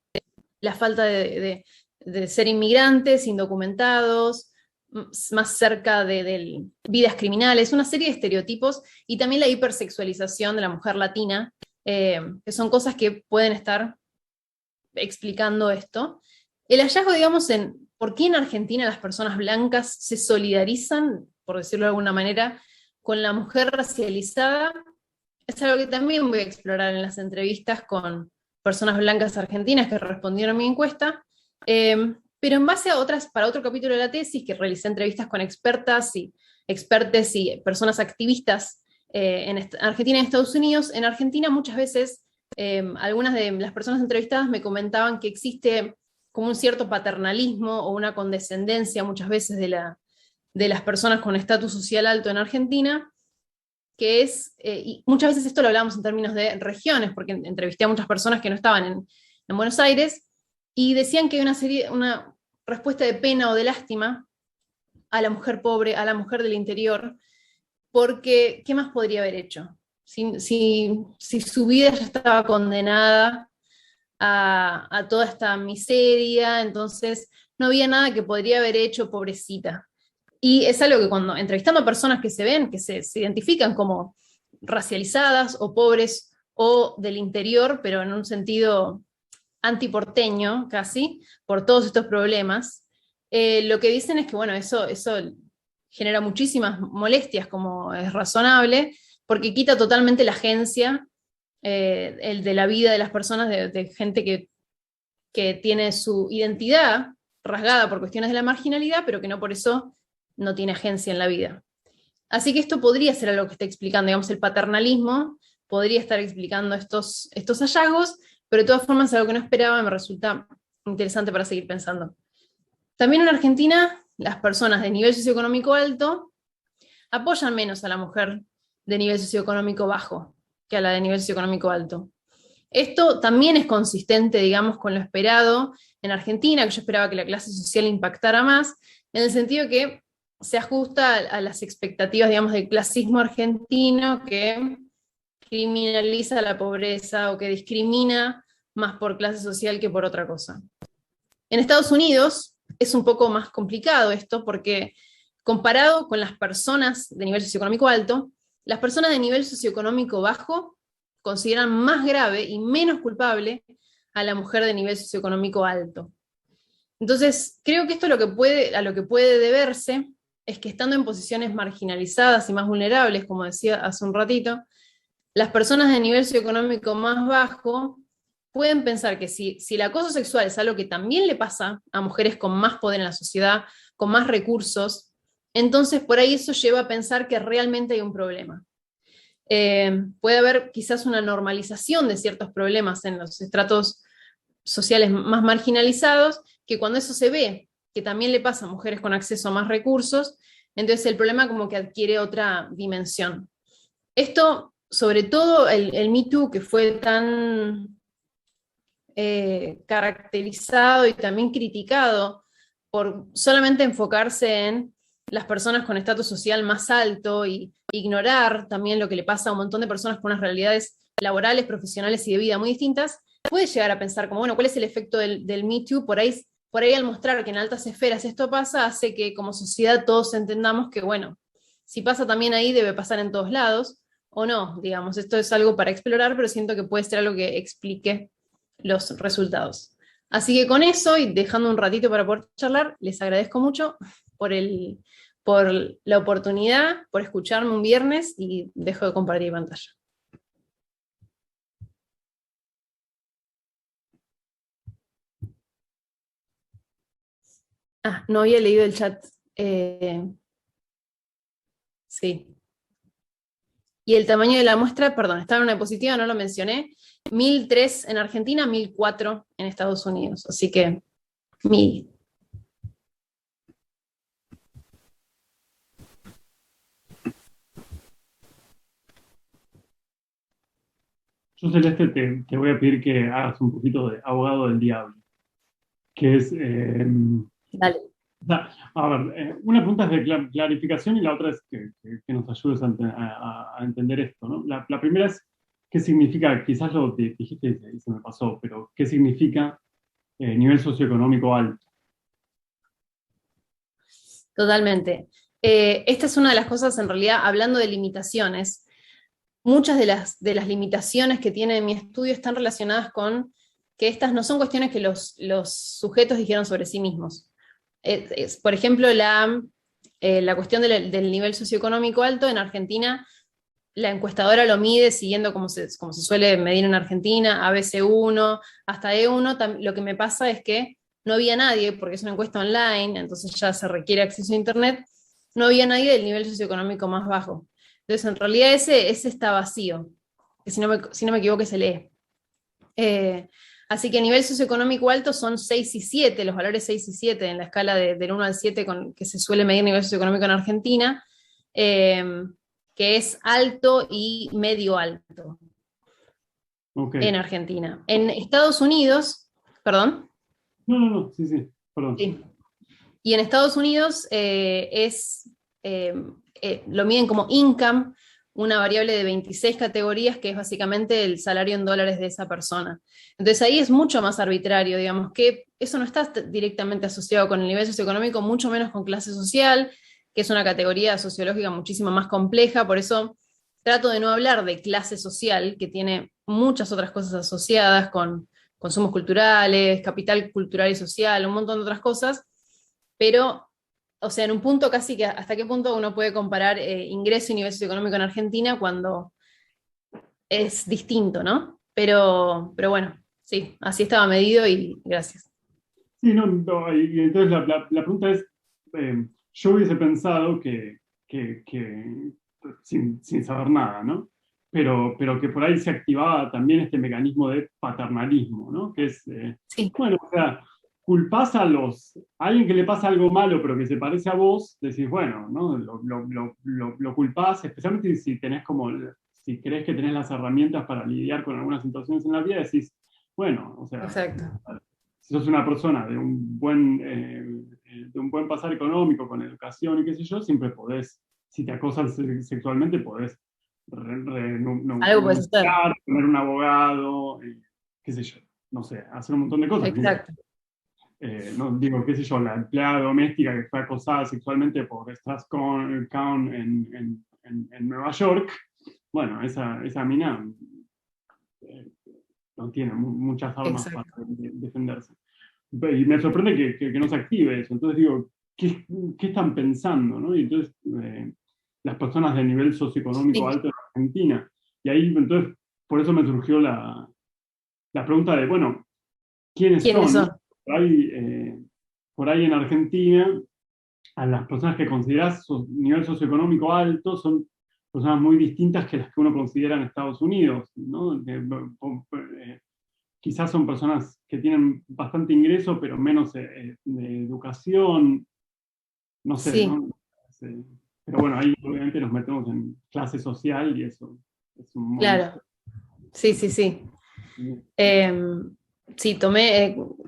la falta de ser inmigrantes, indocumentados, más cerca de vidas criminales, una serie de estereotipos, y también la hipersexualización de la mujer latina, que son cosas que pueden estar explicando esto. El hallazgo, digamos, en por qué en Argentina las personas blancas se solidarizan, por decirlo de alguna manera, con la mujer racializada, es algo que también voy a explorar en las entrevistas con personas blancas argentinas que respondieron a mi encuesta, pero en base a para otro capítulo de la tesis, que realicé entrevistas con expertas y expertes y personas activistas en Argentina y Estados Unidos. En Argentina muchas veces algunas de las personas entrevistadas me comentaban que existe como un cierto paternalismo o una condescendencia muchas veces de las personas con estatus social alto en Argentina, que es, y muchas veces esto lo hablamos en términos de regiones, porque entrevisté a muchas personas que no estaban en Buenos Aires, y decían que hay una respuesta de pena o de lástima a la mujer pobre, a la mujer del interior, porque ¿qué más podría haber hecho? Si su vida ya estaba condenada a toda esta miseria, entonces no había nada que podría haber hecho, pobrecita. Y es algo que cuando entrevistando a personas que se ven, que se identifican como racializadas o pobres o del interior, pero en un sentido antiporteño casi, por todos estos problemas, lo que dicen es que bueno, eso genera muchísimas molestias, como es razonable, porque quita totalmente la agencia el de la vida de las personas, de gente que tiene su identidad rasgada por cuestiones de la marginalidad, pero que no por eso no tiene agencia en la vida. Así que esto podría ser algo que está explicando, digamos, el paternalismo podría estar explicando estos hallazgos, pero de todas formas algo que no esperaba, me resulta interesante para seguir pensando. También en Argentina, las personas de nivel socioeconómico alto apoyan menos a la mujer de nivel socioeconómico bajo que a la de nivel socioeconómico alto. Esto también es consistente, digamos, con lo esperado en Argentina, que yo esperaba que la clase social impactara más, en el sentido que se ajusta a las expectativas, digamos, del clasismo argentino, que criminaliza la pobreza o que discrimina más por clase social que por otra cosa. En Estados Unidos es un poco más complicado esto, porque comparado con las personas de nivel socioeconómico alto, las personas de nivel socioeconómico bajo consideran más grave y menos culpable a la mujer de nivel socioeconómico alto. Entonces, creo que esto a lo que puede deberse es que estando en posiciones marginalizadas y más vulnerables, como decía hace un ratito, las personas de nivel socioeconómico más bajo pueden pensar que si el acoso sexual es algo que también le pasa a mujeres con más poder en la sociedad, con más recursos, entonces por ahí eso lleva a pensar que realmente hay un problema. Puede haber quizás una normalización de ciertos problemas en los estratos sociales más marginalizados, que cuando eso se ve, que también le pasa a mujeres con acceso a más recursos, entonces el problema como que adquiere otra dimensión. Esto sobre todo el Me Too, que fue tan caracterizado y también criticado por solamente enfocarse en las personas con estatus social más alto y ignorar también lo que le pasa a un montón de personas con unas realidades laborales, profesionales y de vida muy distintas, puede llegar a pensar como, bueno, ¿cuál es el efecto del Me Too? Por ahí al mostrar que en altas esferas esto pasa, hace que como sociedad todos entendamos que, bueno, si pasa también ahí, debe pasar en todos lados, o no, digamos, esto es algo para explorar, pero siento que puede ser algo que explique los resultados. Así que con eso, y dejando un ratito para poder charlar, les agradezco mucho por, por la oportunidad, por escucharme un viernes, y dejo de compartir pantalla. No había leído el chat. Sí. Y el tamaño de la muestra, perdón, estaba en una diapositiva, no lo mencioné, 1003 en Argentina, 1004 en Estados Unidos. Así que, 1000. Yo, Celeste, te voy a pedir que hagas un poquito de abogado del diablo, que es... Dale. a ver, una pregunta es de clarificación y la otra es que nos ayudes a entender esto, ¿no? La primera es, ¿qué significa? Quizás lo dijiste y se me pasó, pero ¿qué significa nivel socioeconómico alto? Totalmente. Esta es una de las cosas, en realidad, hablando de limitaciones. Muchas de las limitaciones que tiene mi estudio están relacionadas con que estas no son cuestiones que los sujetos dijeron sobre sí mismos. Por ejemplo, la cuestión del nivel socioeconómico alto en Argentina, la encuestadora lo mide siguiendo como se suele medir en Argentina, ABC1 hasta E1. Lo que me pasa es que no había nadie, porque es una encuesta online, entonces ya se requiere acceso a Internet, no había nadie del nivel socioeconómico más bajo. Entonces, en realidad ese está vacío, que si no me equivoco se lee. Así que a nivel socioeconómico alto son 6 y 7, los valores 6 y 7 en la escala del 1 al 7 que se suele medir nivel socioeconómico en Argentina, que es alto y medio alto en Argentina. En Estados Unidos, perdón. No, sí, perdón. Sí. Y en Estados Unidos lo miden como income, una variable de 26 categorías que es básicamente el salario en dólares de esa persona. Entonces ahí es mucho más arbitrario, digamos, que eso no está directamente asociado con el nivel socioeconómico, mucho menos con clase social, que es una categoría sociológica muchísimo más compleja. Por eso trato de no hablar de clase social, que tiene muchas otras cosas asociadas con consumos culturales, capital cultural y social, un montón de otras cosas, pero, o sea, en un punto casi que hasta qué punto uno puede comparar ingreso y nivel socioeconómico en Argentina cuando es distinto, ¿no? Pero bueno, sí, así estaba medido y gracias. Sí, y entonces la pregunta es, yo hubiese pensado que sin saber nada, ¿no? Pero que por ahí se activaba también este mecanismo de paternalismo, ¿no? Que es, Sí. bueno, o sea, culpás a alguien que le pasa algo malo pero que se parece a vos, decís, bueno, ¿no? Lo culpás, especialmente si tenés si crees que tenés las herramientas para lidiar con algunas situaciones en la vida, decís, bueno, o sea, Exacto. si sos una persona de un buen pasar económico, con educación y qué sé yo, siempre podés, si te acosan sexualmente, podés Algo puedes hacer. tener un abogado, qué sé yo, no sé, hacer un montón de cosas. Exacto. No digo, qué sé yo, la empleada doméstica que fue acosada sexualmente por Strass-Kahn en Nueva York, bueno, esa mina no tiene muchas armas para defenderse. Y me sorprende que no se active eso. Entonces digo, ¿qué están pensando? ¿No? Y entonces, las personas de nivel socioeconómico alto en Argentina. Y ahí, entonces, por eso me surgió la pregunta de, bueno, ¿quiénes son? Por ahí en Argentina, a las personas que consideras nivel socioeconómico alto son personas muy distintas que las que uno considera en Estados Unidos, ¿no? Quizás son personas que tienen bastante ingreso, pero menos de educación, no sé, Sí. ¿no? Pero bueno, ahí obviamente nos metemos en clase social y eso Claro, sí. Sí,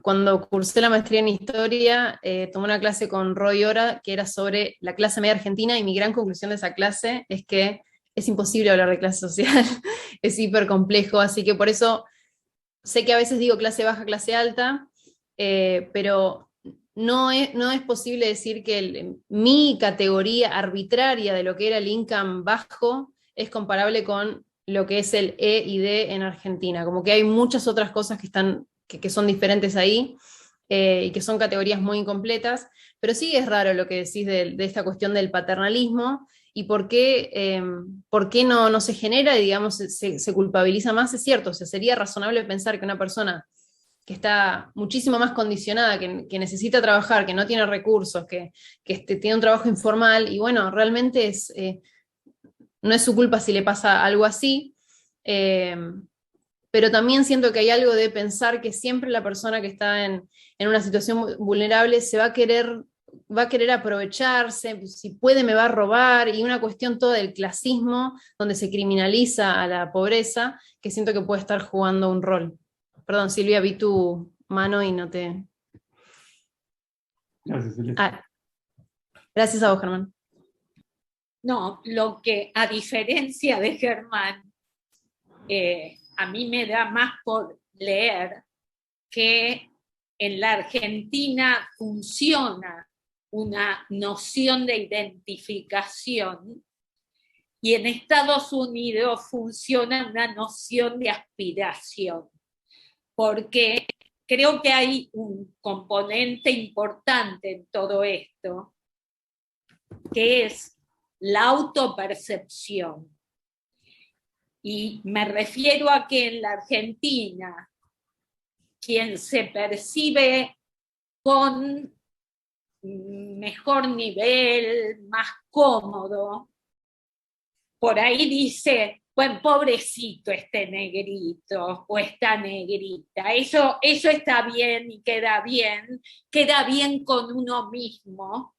cuando cursé la maestría en Historia, tomé una clase con Roy Ora, que era sobre la clase media argentina, y mi gran conclusión de esa clase es que es imposible hablar de clase social, es hiper complejo, así que por eso sé que a veces digo clase baja, clase alta, pero no es posible decir que mi categoría arbitraria de lo que era el income bajo es comparable con lo que es el E y D en Argentina. Como que hay muchas otras cosas que son diferentes ahí, y que son categorías muy incompletas, pero sí es raro lo que decís de esta cuestión del paternalismo y por qué no se genera, digamos, se culpabiliza más. Es cierto, o sea, sería razonable pensar que una persona que está muchísimo más condicionada, que necesita trabajar, que no tiene recursos, que tiene un trabajo informal, y bueno, realmente no es su culpa si le pasa algo así, pero también siento que hay algo de pensar que siempre la persona que está en una situación vulnerable va a querer aprovecharse, si puede me va a robar, y una cuestión toda del clasismo, donde se criminaliza a la pobreza, que siento que puede estar jugando un rol. Perdón, Silvia, vi tu mano y no te... Gracias, Silvia. Gracias a vos, Germán. No, lo que a diferencia de Germán, a mí me da más por leer que en la Argentina funciona una noción de identificación y en Estados Unidos funciona una noción de aspiración, porque creo que hay un componente importante en todo esto, que es la autopercepción. Y me refiero a que en la Argentina, quien se percibe con mejor nivel, más cómodo, por ahí dice, bueno, pobrecito este negrito o esta negrita. Eso está bien y queda bien con uno mismo,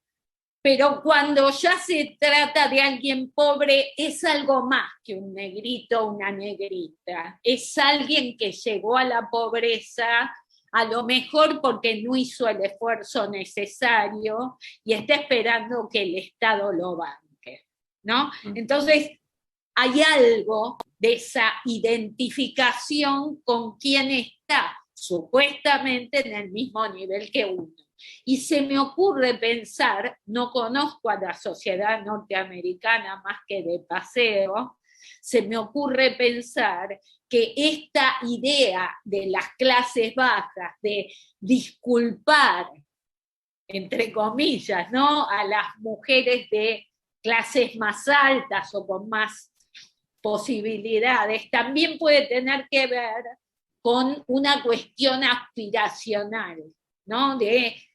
pero cuando ya se trata de alguien pobre, es algo más que un negrito o una negrita. Es alguien que llegó a la pobreza, a lo mejor porque no hizo el esfuerzo necesario y está esperando que el Estado lo banque, ¿no? Entonces, hay algo de esa identificación con quien está supuestamente en el mismo nivel que uno. Y se me ocurre pensar, no conozco a la sociedad norteamericana más que de paseo, se me ocurre pensar que esta idea de las clases bajas, de disculpar, entre comillas, ¿no?, a las mujeres de clases más altas o con más posibilidades, también puede tener que ver con una cuestión aspiracional, ¿no?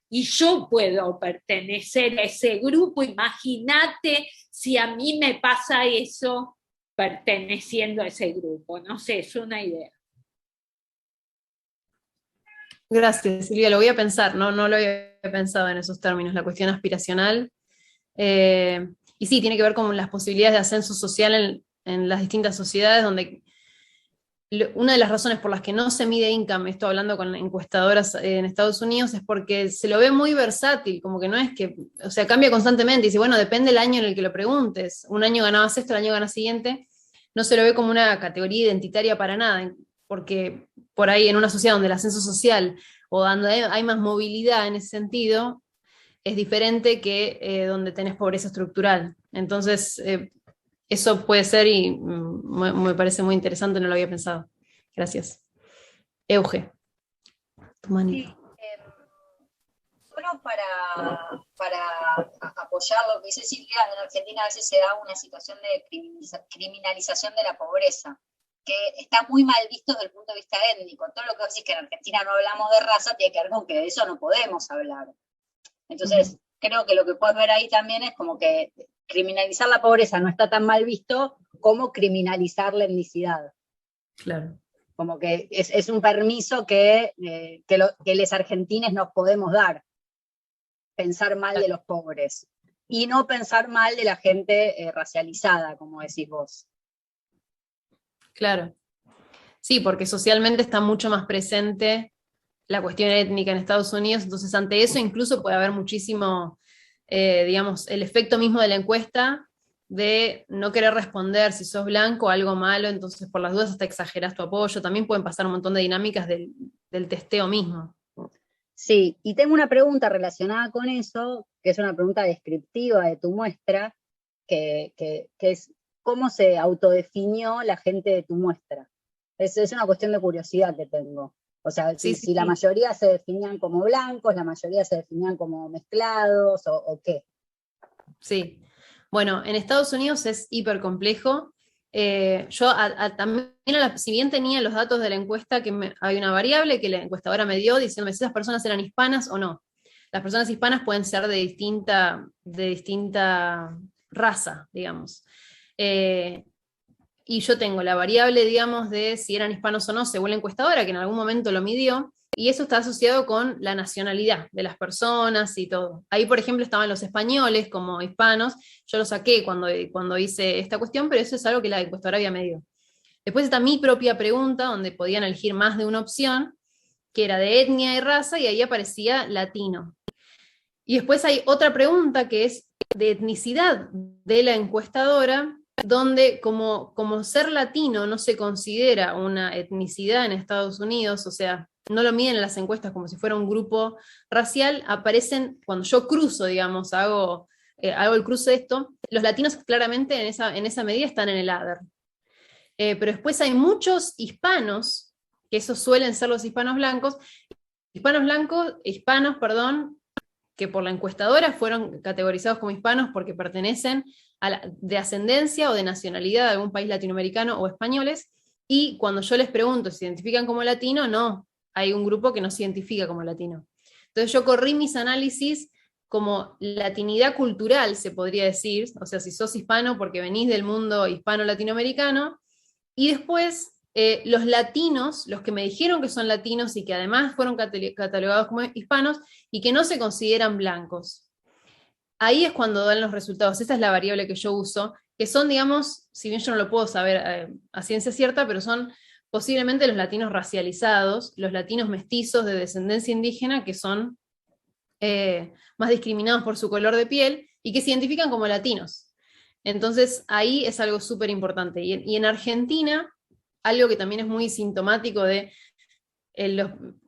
Y yo puedo pertenecer a ese grupo, imagínate si a mí me pasa eso perteneciendo a ese grupo, no sé, es una idea. Gracias, Silvia, lo voy a pensar, no lo había pensado en esos términos, la cuestión aspiracional. Y sí, tiene que ver con las posibilidades de ascenso social en las distintas sociedades, donde una de las razones por las que no se mide income, esto hablando con encuestadoras en Estados Unidos, es porque se lo ve muy versátil, como que no es que, o sea, cambia constantemente, y dice, bueno, depende del año en el que lo preguntes, un año ganabas esto, el año ganas siguiente, no se lo ve como una categoría identitaria para nada, porque por ahí en una sociedad donde el ascenso social o donde hay más movilidad en ese sentido, es diferente que donde tenés pobreza estructural. Entonces, eso puede ser, y me parece muy interesante, no lo había pensado. Gracias. Euge, tu manito. Sí, solo para apoyar lo que dice Silvia, en Argentina a veces se da una situación de criminalización de la pobreza, que está muy mal visto desde el punto de vista étnico. Todo lo que vos decís que en Argentina no hablamos de raza tiene que ver con que de eso no podemos hablar. Entonces, creo que lo que puedes ver ahí también es como que criminalizar la pobreza no está tan mal visto como criminalizar la etnicidad. Claro. Como que es un permiso que los argentines nos podemos dar, pensar mal de los pobres, y no pensar mal de la gente racializada, como decís vos. Claro. Sí, porque socialmente está mucho más presente la cuestión étnica en Estados Unidos, entonces ante eso incluso puede haber muchísimo, digamos, el efecto mismo de la encuesta de no querer responder si sos blanco, algo malo, entonces por las dudas hasta exagerás tu apoyo, también pueden pasar un montón de dinámicas del testeo mismo. Sí, y tengo una pregunta relacionada con eso, que es una pregunta descriptiva de tu muestra, que es cómo se autodefinió la gente de tu muestra. Es una cuestión de curiosidad que tengo. O sea, Sí, si la sí. mayoría se definían como blancos, la mayoría se definían como mezclados, o qué. Sí. Bueno, en Estados Unidos es hiper complejo. Yo también, si bien tenía los datos de la encuesta, hay una variable que la encuestadora me dio diciéndome si esas personas eran hispanas o no. Las personas hispanas pueden ser de distinta raza, digamos. Y yo tengo la variable, digamos, de si eran hispanos o no, según la encuestadora, que en algún momento lo midió, y eso está asociado con la nacionalidad de las personas y todo. Ahí, por ejemplo, estaban los españoles como hispanos, yo lo saqué cuando hice esta cuestión, pero eso es algo que la encuestadora había medido. Después está mi propia pregunta, donde podían elegir más de una opción, que era de etnia y raza, y ahí aparecía latino. Y después hay otra pregunta que es de etnicidad de la encuestadora, donde como ser latino no se considera una etnicidad en Estados Unidos, o sea, no lo miden en las encuestas como si fuera un grupo racial, aparecen, cuando yo cruzo, digamos, hago el cruce de esto, los latinos claramente en esa medida están en el ADER. Pero después hay muchos hispanos, que esos suelen ser los hispanos, perdón, que por la encuestadora fueron categorizados como hispanos porque pertenecen de ascendencia o de nacionalidad de algún país latinoamericano o españoles, y cuando yo les pregunto si se identifican como latino, no, hay un grupo que no se identifica como latino. Entonces yo corrí mis análisis como latinidad cultural, se podría decir, o sea, si sos hispano porque venís del mundo hispano-latinoamericano, y después los latinos, los que me dijeron que son latinos y que además fueron catalogados como hispanos y que no se consideran blancos. Ahí es cuando dan los resultados. Esa es la variable que yo uso, que son, digamos, si bien yo no lo puedo saber a ciencia cierta, pero son posiblemente los latinos racializados, los latinos mestizos de descendencia indígena, que son más discriminados por su color de piel y que se identifican como latinos. Entonces ahí es algo súper importante. Y en Argentina, algo que también es muy sintomático de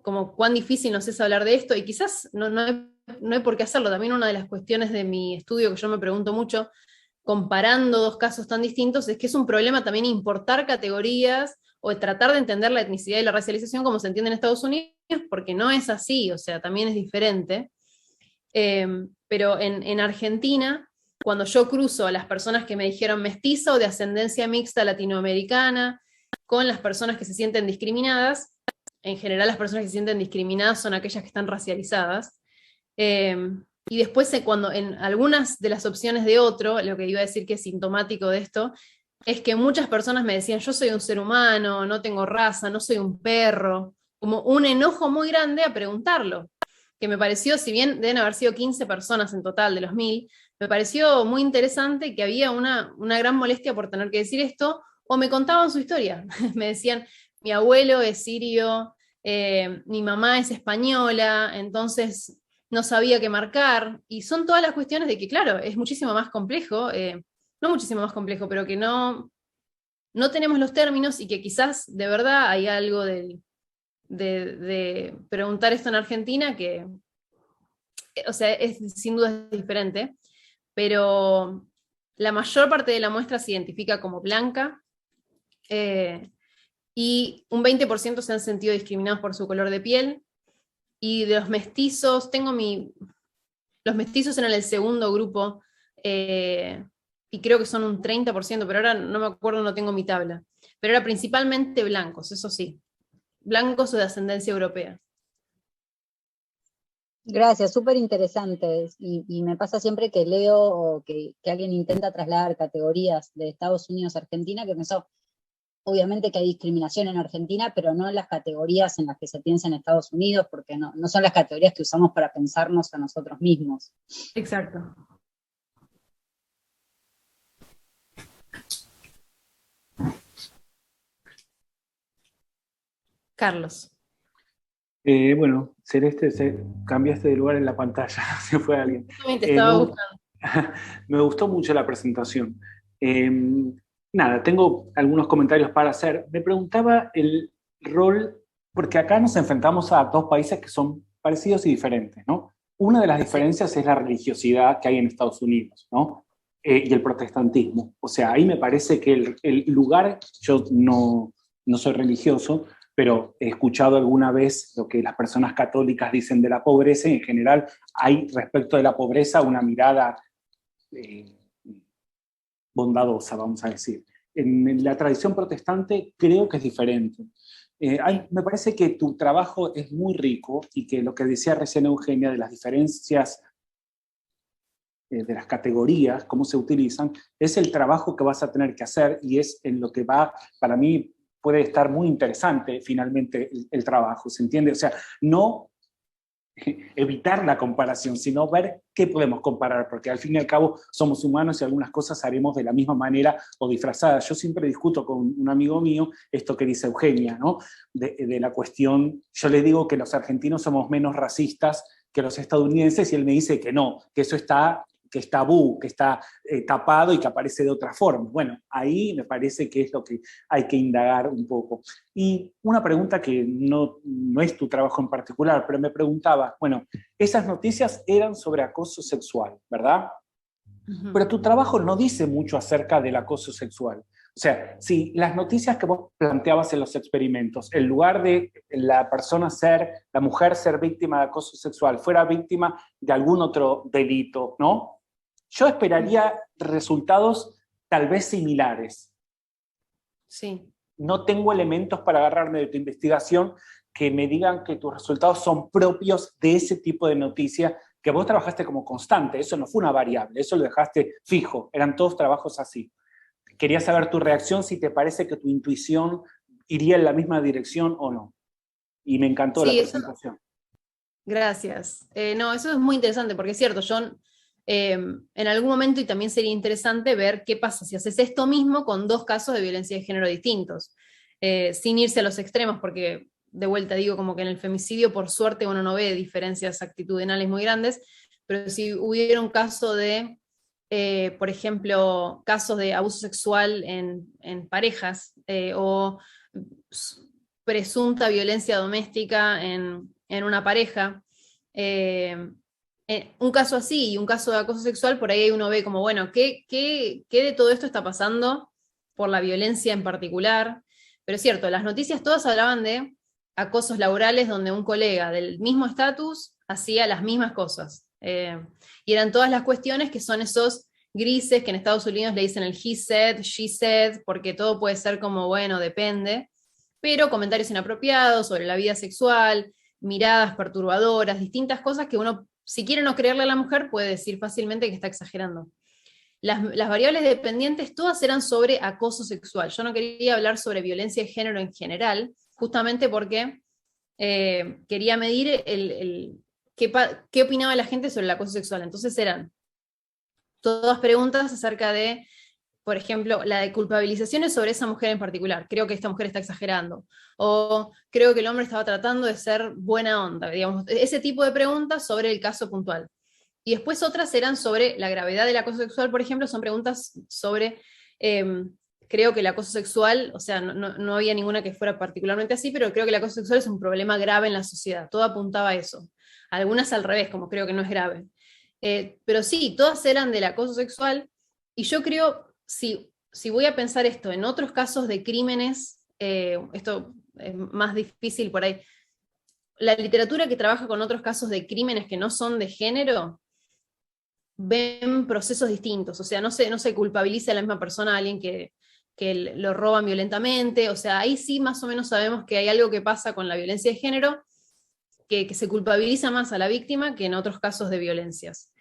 como cuán difícil nos es hablar de esto, y quizás no hay por qué hacerlo. También una de las cuestiones de mi estudio que yo me pregunto mucho, comparando dos casos tan distintos, es que es un problema también importar categorías o tratar de entender la etnicidad y la racialización como se entiende en Estados Unidos, porque no es así, o sea, también es diferente. Pero en Argentina, cuando yo cruzo a las personas que me dijeron mestiza o de ascendencia mixta latinoamericana con las personas que se sienten discriminadas, en general las personas que se sienten discriminadas son aquellas que están racializadas, y después cuando en algunas de las opciones de otro, lo que iba a decir que es sintomático de esto, es que muchas personas me decían, yo soy un ser humano, no tengo raza, no soy un perro, como un enojo muy grande a preguntarlo, que me pareció, si bien deben haber sido 15 personas en total de los 1000, me pareció muy interesante que había una gran molestia por tener que decir esto, o me contaban su historia, me decían, mi abuelo es sirio, mi mamá es española, entonces no sabía qué marcar, y son todas las cuestiones de que, claro, es muchísimo más complejo, no muchísimo más complejo, pero que no tenemos los términos y que quizás de verdad hay algo de preguntar esto en Argentina que, o sea, sin duda es diferente, pero la mayor parte de la muestra se identifica como blanca, y un 20% se han sentido discriminados por su color de piel, y de los mestizos, los mestizos eran el segundo grupo, y creo que son un 30%, pero ahora no me acuerdo, no tengo mi tabla, pero era principalmente blancos, eso sí, blancos o de ascendencia europea. Gracias, súper interesante. Y me pasa siempre que leo o que alguien intenta trasladar categorías de Estados Unidos a Argentina, que pensó, obviamente que hay discriminación en Argentina, pero no en las categorías en las que se piensa en Estados Unidos, porque no son las categorías que usamos para pensarnos a nosotros mismos. Exacto. Carlos. Bueno, Celeste, cambiaste de lugar en la pantalla, se fue alguien. Te estaba buscando. Me gustó mucho la presentación. Nada, tengo algunos comentarios para hacer. Me preguntaba el rol, porque acá nos enfrentamos a dos países que son parecidos y diferentes, ¿no? Una de las diferencias es la religiosidad que hay en Estados Unidos, ¿no? Y el protestantismo. O sea, ahí me parece que el lugar, yo no soy religioso, pero he escuchado alguna vez lo que las personas católicas dicen de la pobreza, y en general hay respecto de la pobreza una mirada bondadosa, vamos a decir. En la tradición protestante creo que es diferente. Me parece que tu trabajo es muy rico y que lo que decía recién Eugenia de las diferencias de las categorías, cómo se utilizan, es el trabajo que vas a tener que hacer y es en lo que va, para mí, puede estar muy interesante finalmente el trabajo, ¿se entiende? O sea, no evitar la comparación, sino ver qué podemos comparar, porque al fin y al cabo somos humanos y algunas cosas haremos de la misma manera o disfrazadas. Yo siempre discuto con un amigo mío esto que dice Eugenia, ¿no? De la cuestión, yo le digo que los argentinos somos menos racistas que los estadounidenses y él me dice que no, que eso está que es tabú, que está tapado y que aparece de otra forma. Bueno, ahí me parece que es lo que hay que indagar un poco. Y una pregunta que no es tu trabajo en particular, pero me preguntaba, bueno, esas noticias eran sobre acoso sexual, ¿verdad? Uh-huh. Pero tu trabajo no dice mucho acerca del acoso sexual. O sea, si las noticias que vos planteabas en los experimentos, en lugar de la mujer ser víctima de acoso sexual, fuera víctima de algún otro delito, ¿no? Yo esperaría resultados tal vez similares. Sí. No tengo elementos para agarrarme de tu investigación que me digan que tus resultados son propios de ese tipo de noticia que vos trabajaste como constante. Eso no fue una variable, eso lo dejaste fijo. Eran todos trabajos así. Quería saber tu reacción, si te parece que tu intuición iría en la misma dirección o no. Y me encantó la presentación. Eso... Gracias. No, eso es muy interesante, porque es cierto, yo en algún momento, y también sería interesante ver qué pasa si haces esto mismo con dos casos de violencia de género distintos, sin irse a los extremos, porque de vuelta digo como que en el femicidio por suerte uno no ve diferencias actitudinales muy grandes, pero si hubiera un caso de... por ejemplo, casos de abuso sexual en parejas o presunta violencia doméstica en una pareja. Un caso así y un caso de acoso sexual, por ahí uno ve como, bueno, ¿qué de todo esto está pasando por la violencia en particular? Pero es cierto, las noticias todas hablaban de acosos laborales donde un colega del mismo estatus hacía las mismas cosas. Y eran todas las cuestiones que son esos grises que en Estados Unidos le dicen el he said, she said, porque todo puede ser como, bueno, depende, pero comentarios inapropiados sobre la vida sexual, miradas perturbadoras, distintas cosas que uno, si quiere no creerle a la mujer, puede decir fácilmente que está exagerando. Las variables dependientes todas eran sobre acoso sexual. Yo no quería hablar sobre violencia de género en general, justamente porque quería medir qué opinaba la gente sobre el acoso sexual. Entonces eran todas preguntas acerca de, por ejemplo, la de culpabilizaciones sobre esa mujer en particular. Creo que esta mujer está exagerando. O creo que el hombre estaba tratando de ser buena onda. Digamos, ese tipo de preguntas sobre el caso puntual. Y después otras eran sobre la gravedad del acoso sexual, por ejemplo, son preguntas sobre... creo que el acoso sexual, o sea, no había ninguna que fuera particularmente así, pero creo que el acoso sexual es un problema grave en la sociedad. Todo apuntaba a eso. Algunas al revés, como creo que no es grave. Pero sí, todas eran del acoso sexual, y yo creo, si voy a pensar esto en otros casos de crímenes, esto es más difícil por ahí, la literatura que trabaja con otros casos de crímenes que no son de género, ven procesos distintos, o sea, no se culpabiliza a la misma persona a alguien que lo roban violentamente, o sea, ahí sí más o menos sabemos que hay algo que pasa con la violencia de género, que se culpabiliza más a la víctima que en otros casos de violencias.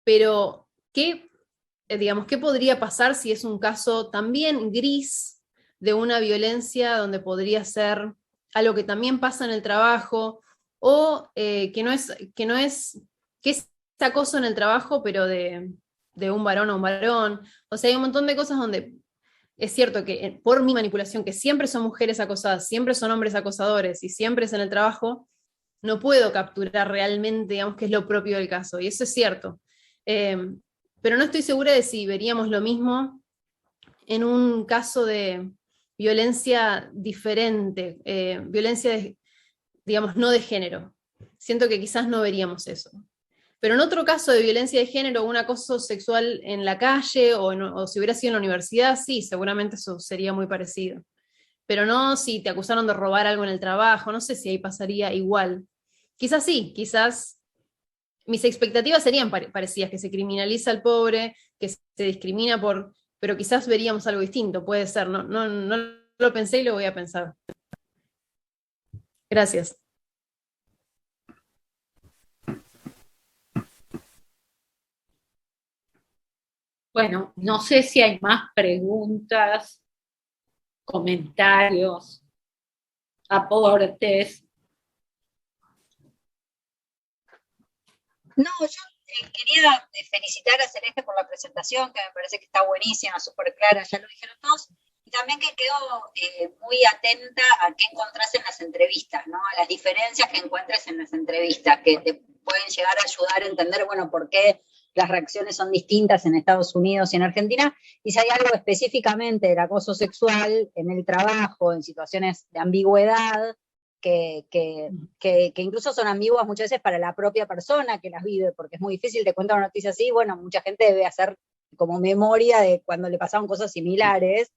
Pero, ¿qué podría pasar si es un caso también gris de una violencia donde podría ser algo que también pasa en el trabajo, o que es acoso en el trabajo, pero de un varón a un varón? O sea, hay un montón de cosas donde es cierto que por mi manipulación, que siempre son mujeres acosadas, siempre son hombres acosadores y siempre es en el trabajo, no puedo capturar realmente, digamos, qué es lo propio del caso, y eso es cierto. Pero no estoy segura de si veríamos lo mismo en un caso de violencia diferente, violencia, digamos, no de género. Siento que quizás no veríamos eso. Pero en otro caso de violencia de género, un acoso sexual en la calle o si hubiera sido en la universidad, sí, seguramente eso sería muy parecido. Pero no si te acusaron de robar algo en el trabajo, no sé si ahí pasaría igual. Quizás sí, quizás mis expectativas serían parecidas, que se criminaliza al pobre, que se discrimina pero quizás veríamos algo distinto, puede ser, no lo pensé y lo voy a pensar. Gracias. Bueno, no sé si hay más preguntas, comentarios, aportes. No, yo quería felicitar a Celeste por la presentación, que me parece que está buenísima, súper clara, ya lo dijeron todos, y también que quedo muy atenta a qué encontrás en las entrevistas, ¿no? A las diferencias que encuentres en las entrevistas, que te pueden llegar a ayudar a entender, bueno, por qué las reacciones son distintas en Estados Unidos y en Argentina, y si hay algo específicamente del acoso sexual en el trabajo, en situaciones de ambigüedad, que incluso son ambiguas muchas veces para la propia persona que las vive, porque es muy difícil, te cuenta una noticia así, bueno, mucha gente debe hacer como memoria de cuando le pasaron cosas similares,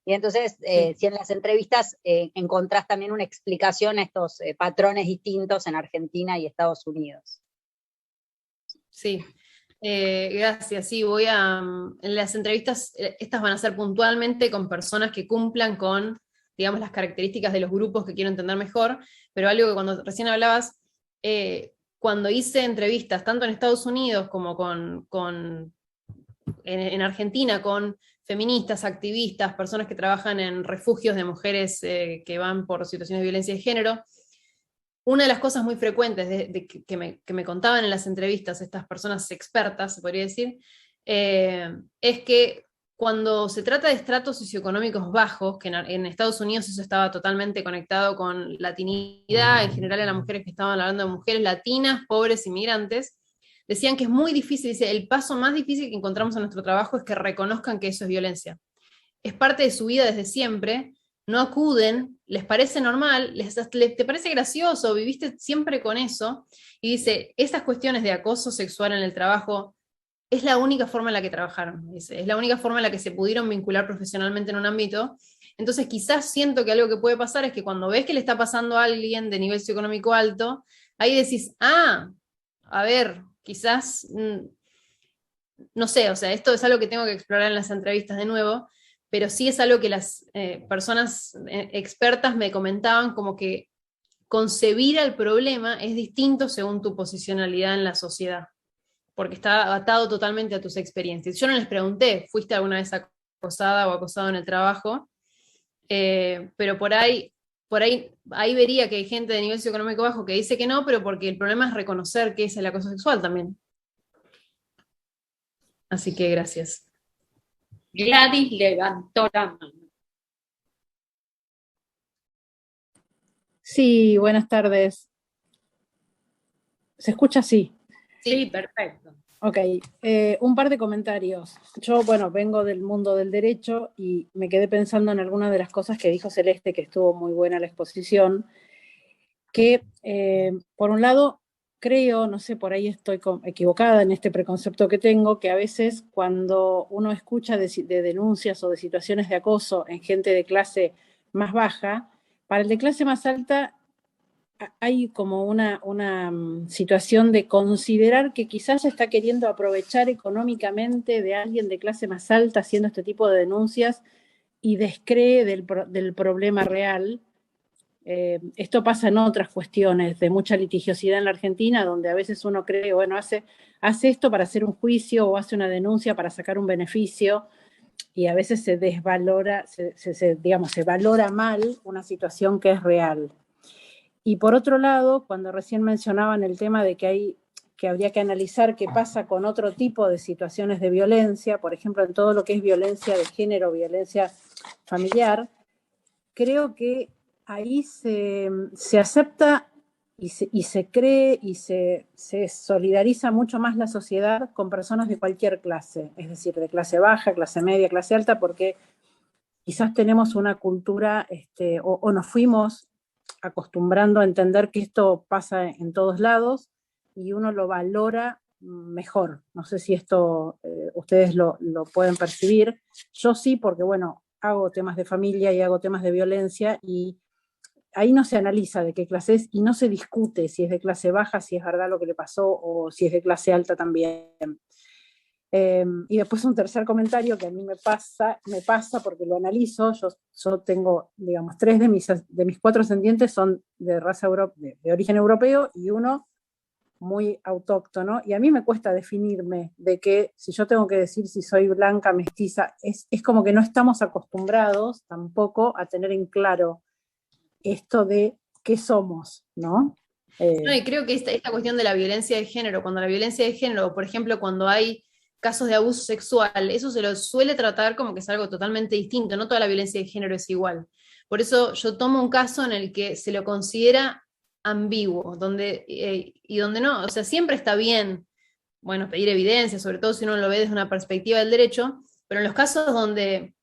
y entonces si en las entrevistas encontrás también una explicación a estos patrones distintos en Argentina y Estados Unidos. Sí, gracias. Sí, en las entrevistas, estas van a ser puntualmente con personas que cumplan con, digamos, las características de los grupos que quiero entender mejor, pero algo que cuando recién hablabas, cuando hice entrevistas, tanto en Estados Unidos como en Argentina, con feministas, activistas, personas que trabajan en refugios de mujeres que van por situaciones de violencia de género, una de las cosas muy frecuentes que me contaban en las entrevistas estas personas expertas, se podría decir, es que cuando se trata de estratos socioeconómicos bajos, que en Estados Unidos eso estaba totalmente conectado con latinidad, en general eran mujeres que estaban hablando de mujeres latinas, pobres, inmigrantes, decían que es muy difícil, dice, el paso más difícil que encontramos en nuestro trabajo es que reconozcan que eso es violencia. Es parte de su vida desde siempre, no acuden, les parece normal, te parece gracioso, viviste siempre con eso, y dice, esas cuestiones de acoso sexual en el trabajo es la única forma en la que trabajaron, dice, es la única forma en la que se pudieron vincular profesionalmente en un ámbito. Entonces quizás siento que algo que puede pasar es que cuando ves que le está pasando a alguien de nivel socioeconómico alto, ahí decís, a ver, quizás, no sé, o sea, esto es algo que tengo que explorar en las entrevistas de nuevo, pero sí es algo que las personas expertas me comentaban, como que concebir el problema es distinto según tu posicionalidad en la sociedad, porque está atado totalmente a tus experiencias. Yo no les pregunté, ¿fuiste alguna vez acosada o acosado en el trabajo? Pero por ahí vería que hay gente de nivel socioeconómico bajo que dice que no, pero porque el problema es reconocer qué es el acoso sexual también. Así que gracias. Gladys levantó la mano. Sí, buenas tardes. ¿Se escucha así? Sí, perfecto. Ok, un par de comentarios. Yo, bueno, vengo del mundo del derecho y me quedé pensando en algunas de las cosas que dijo Celeste, que estuvo muy buena la exposición, que por un lado creo, no sé, por ahí estoy equivocada en este preconcepto que tengo, que a veces cuando uno escucha de denuncias o de situaciones de acoso en gente de clase más baja, para el de clase más alta hay como una situación de considerar que quizás se está queriendo aprovechar económicamente de alguien de clase más alta haciendo este tipo de denuncias y descree del problema real. Esto pasa en otras cuestiones de mucha litigiosidad en la Argentina, donde a veces uno cree, bueno, hace esto para hacer un juicio o hace una denuncia para sacar un beneficio, y a veces se desvalora, digamos, se valora mal una situación que es real. Y por otro lado, cuando recién mencionaban el tema de que que habría que analizar qué pasa con otro tipo de situaciones de violencia, por ejemplo, en todo lo que es violencia de género, violencia familiar. Creo que ahí se acepta y se cree y se solidariza mucho más la sociedad con personas de cualquier clase, es decir, de clase baja, clase media, clase alta, porque quizás tenemos una cultura o nos fuimos acostumbrando a entender que esto pasa en todos lados y uno lo valora mejor. No sé si esto ustedes lo pueden percibir. Yo sí, porque bueno, hago temas de familia y hago temas de violencia y ahí no se analiza de qué clase es y no se discute si es de clase baja, si es verdad lo que le pasó o si es de clase alta también. Y después un tercer comentario que a mí me pasa porque lo analizo. Yo tengo, digamos, 3 de mis 4 ascendientes son de raza de origen europeo y uno muy autóctono, y a mí me cuesta definirme de que si yo tengo que decir si soy blanca, mestiza, es como que no estamos acostumbrados tampoco a tener en claro esto de qué somos, ¿no? No, y creo que esta cuestión de la violencia de género, cuando la violencia de género, por ejemplo, cuando hay casos de abuso sexual, eso se lo suele tratar como que es algo totalmente distinto, no toda la violencia de género es igual. Por eso yo tomo un caso en el que se lo considera ambiguo, y donde no, o sea, siempre está bien, bueno, pedir evidencia, sobre todo si uno lo ve desde una perspectiva del derecho, pero en los casos donde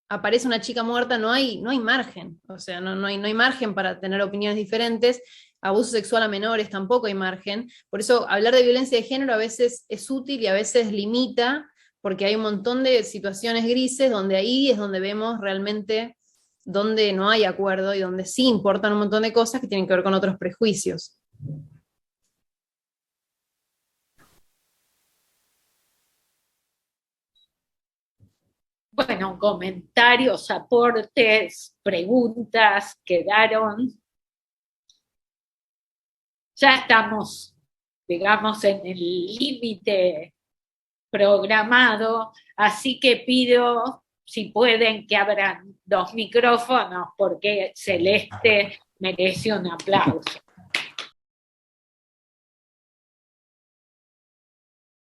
aparece una chica muerta no hay margen, o sea, no hay margen para tener opiniones diferentes. Abuso sexual a menores tampoco hay margen. Por eso hablar de violencia de género a veces es útil y a veces limita, porque hay un montón de situaciones grises donde ahí es donde vemos realmente donde no hay acuerdo y donde sí importan un montón de cosas que tienen que ver con otros prejuicios. Bueno, comentarios, aportes, preguntas quedaron. Ya estamos, digamos, en el límite programado, así que pido, si pueden, que abran 2 micrófonos, porque Celeste merece un aplauso.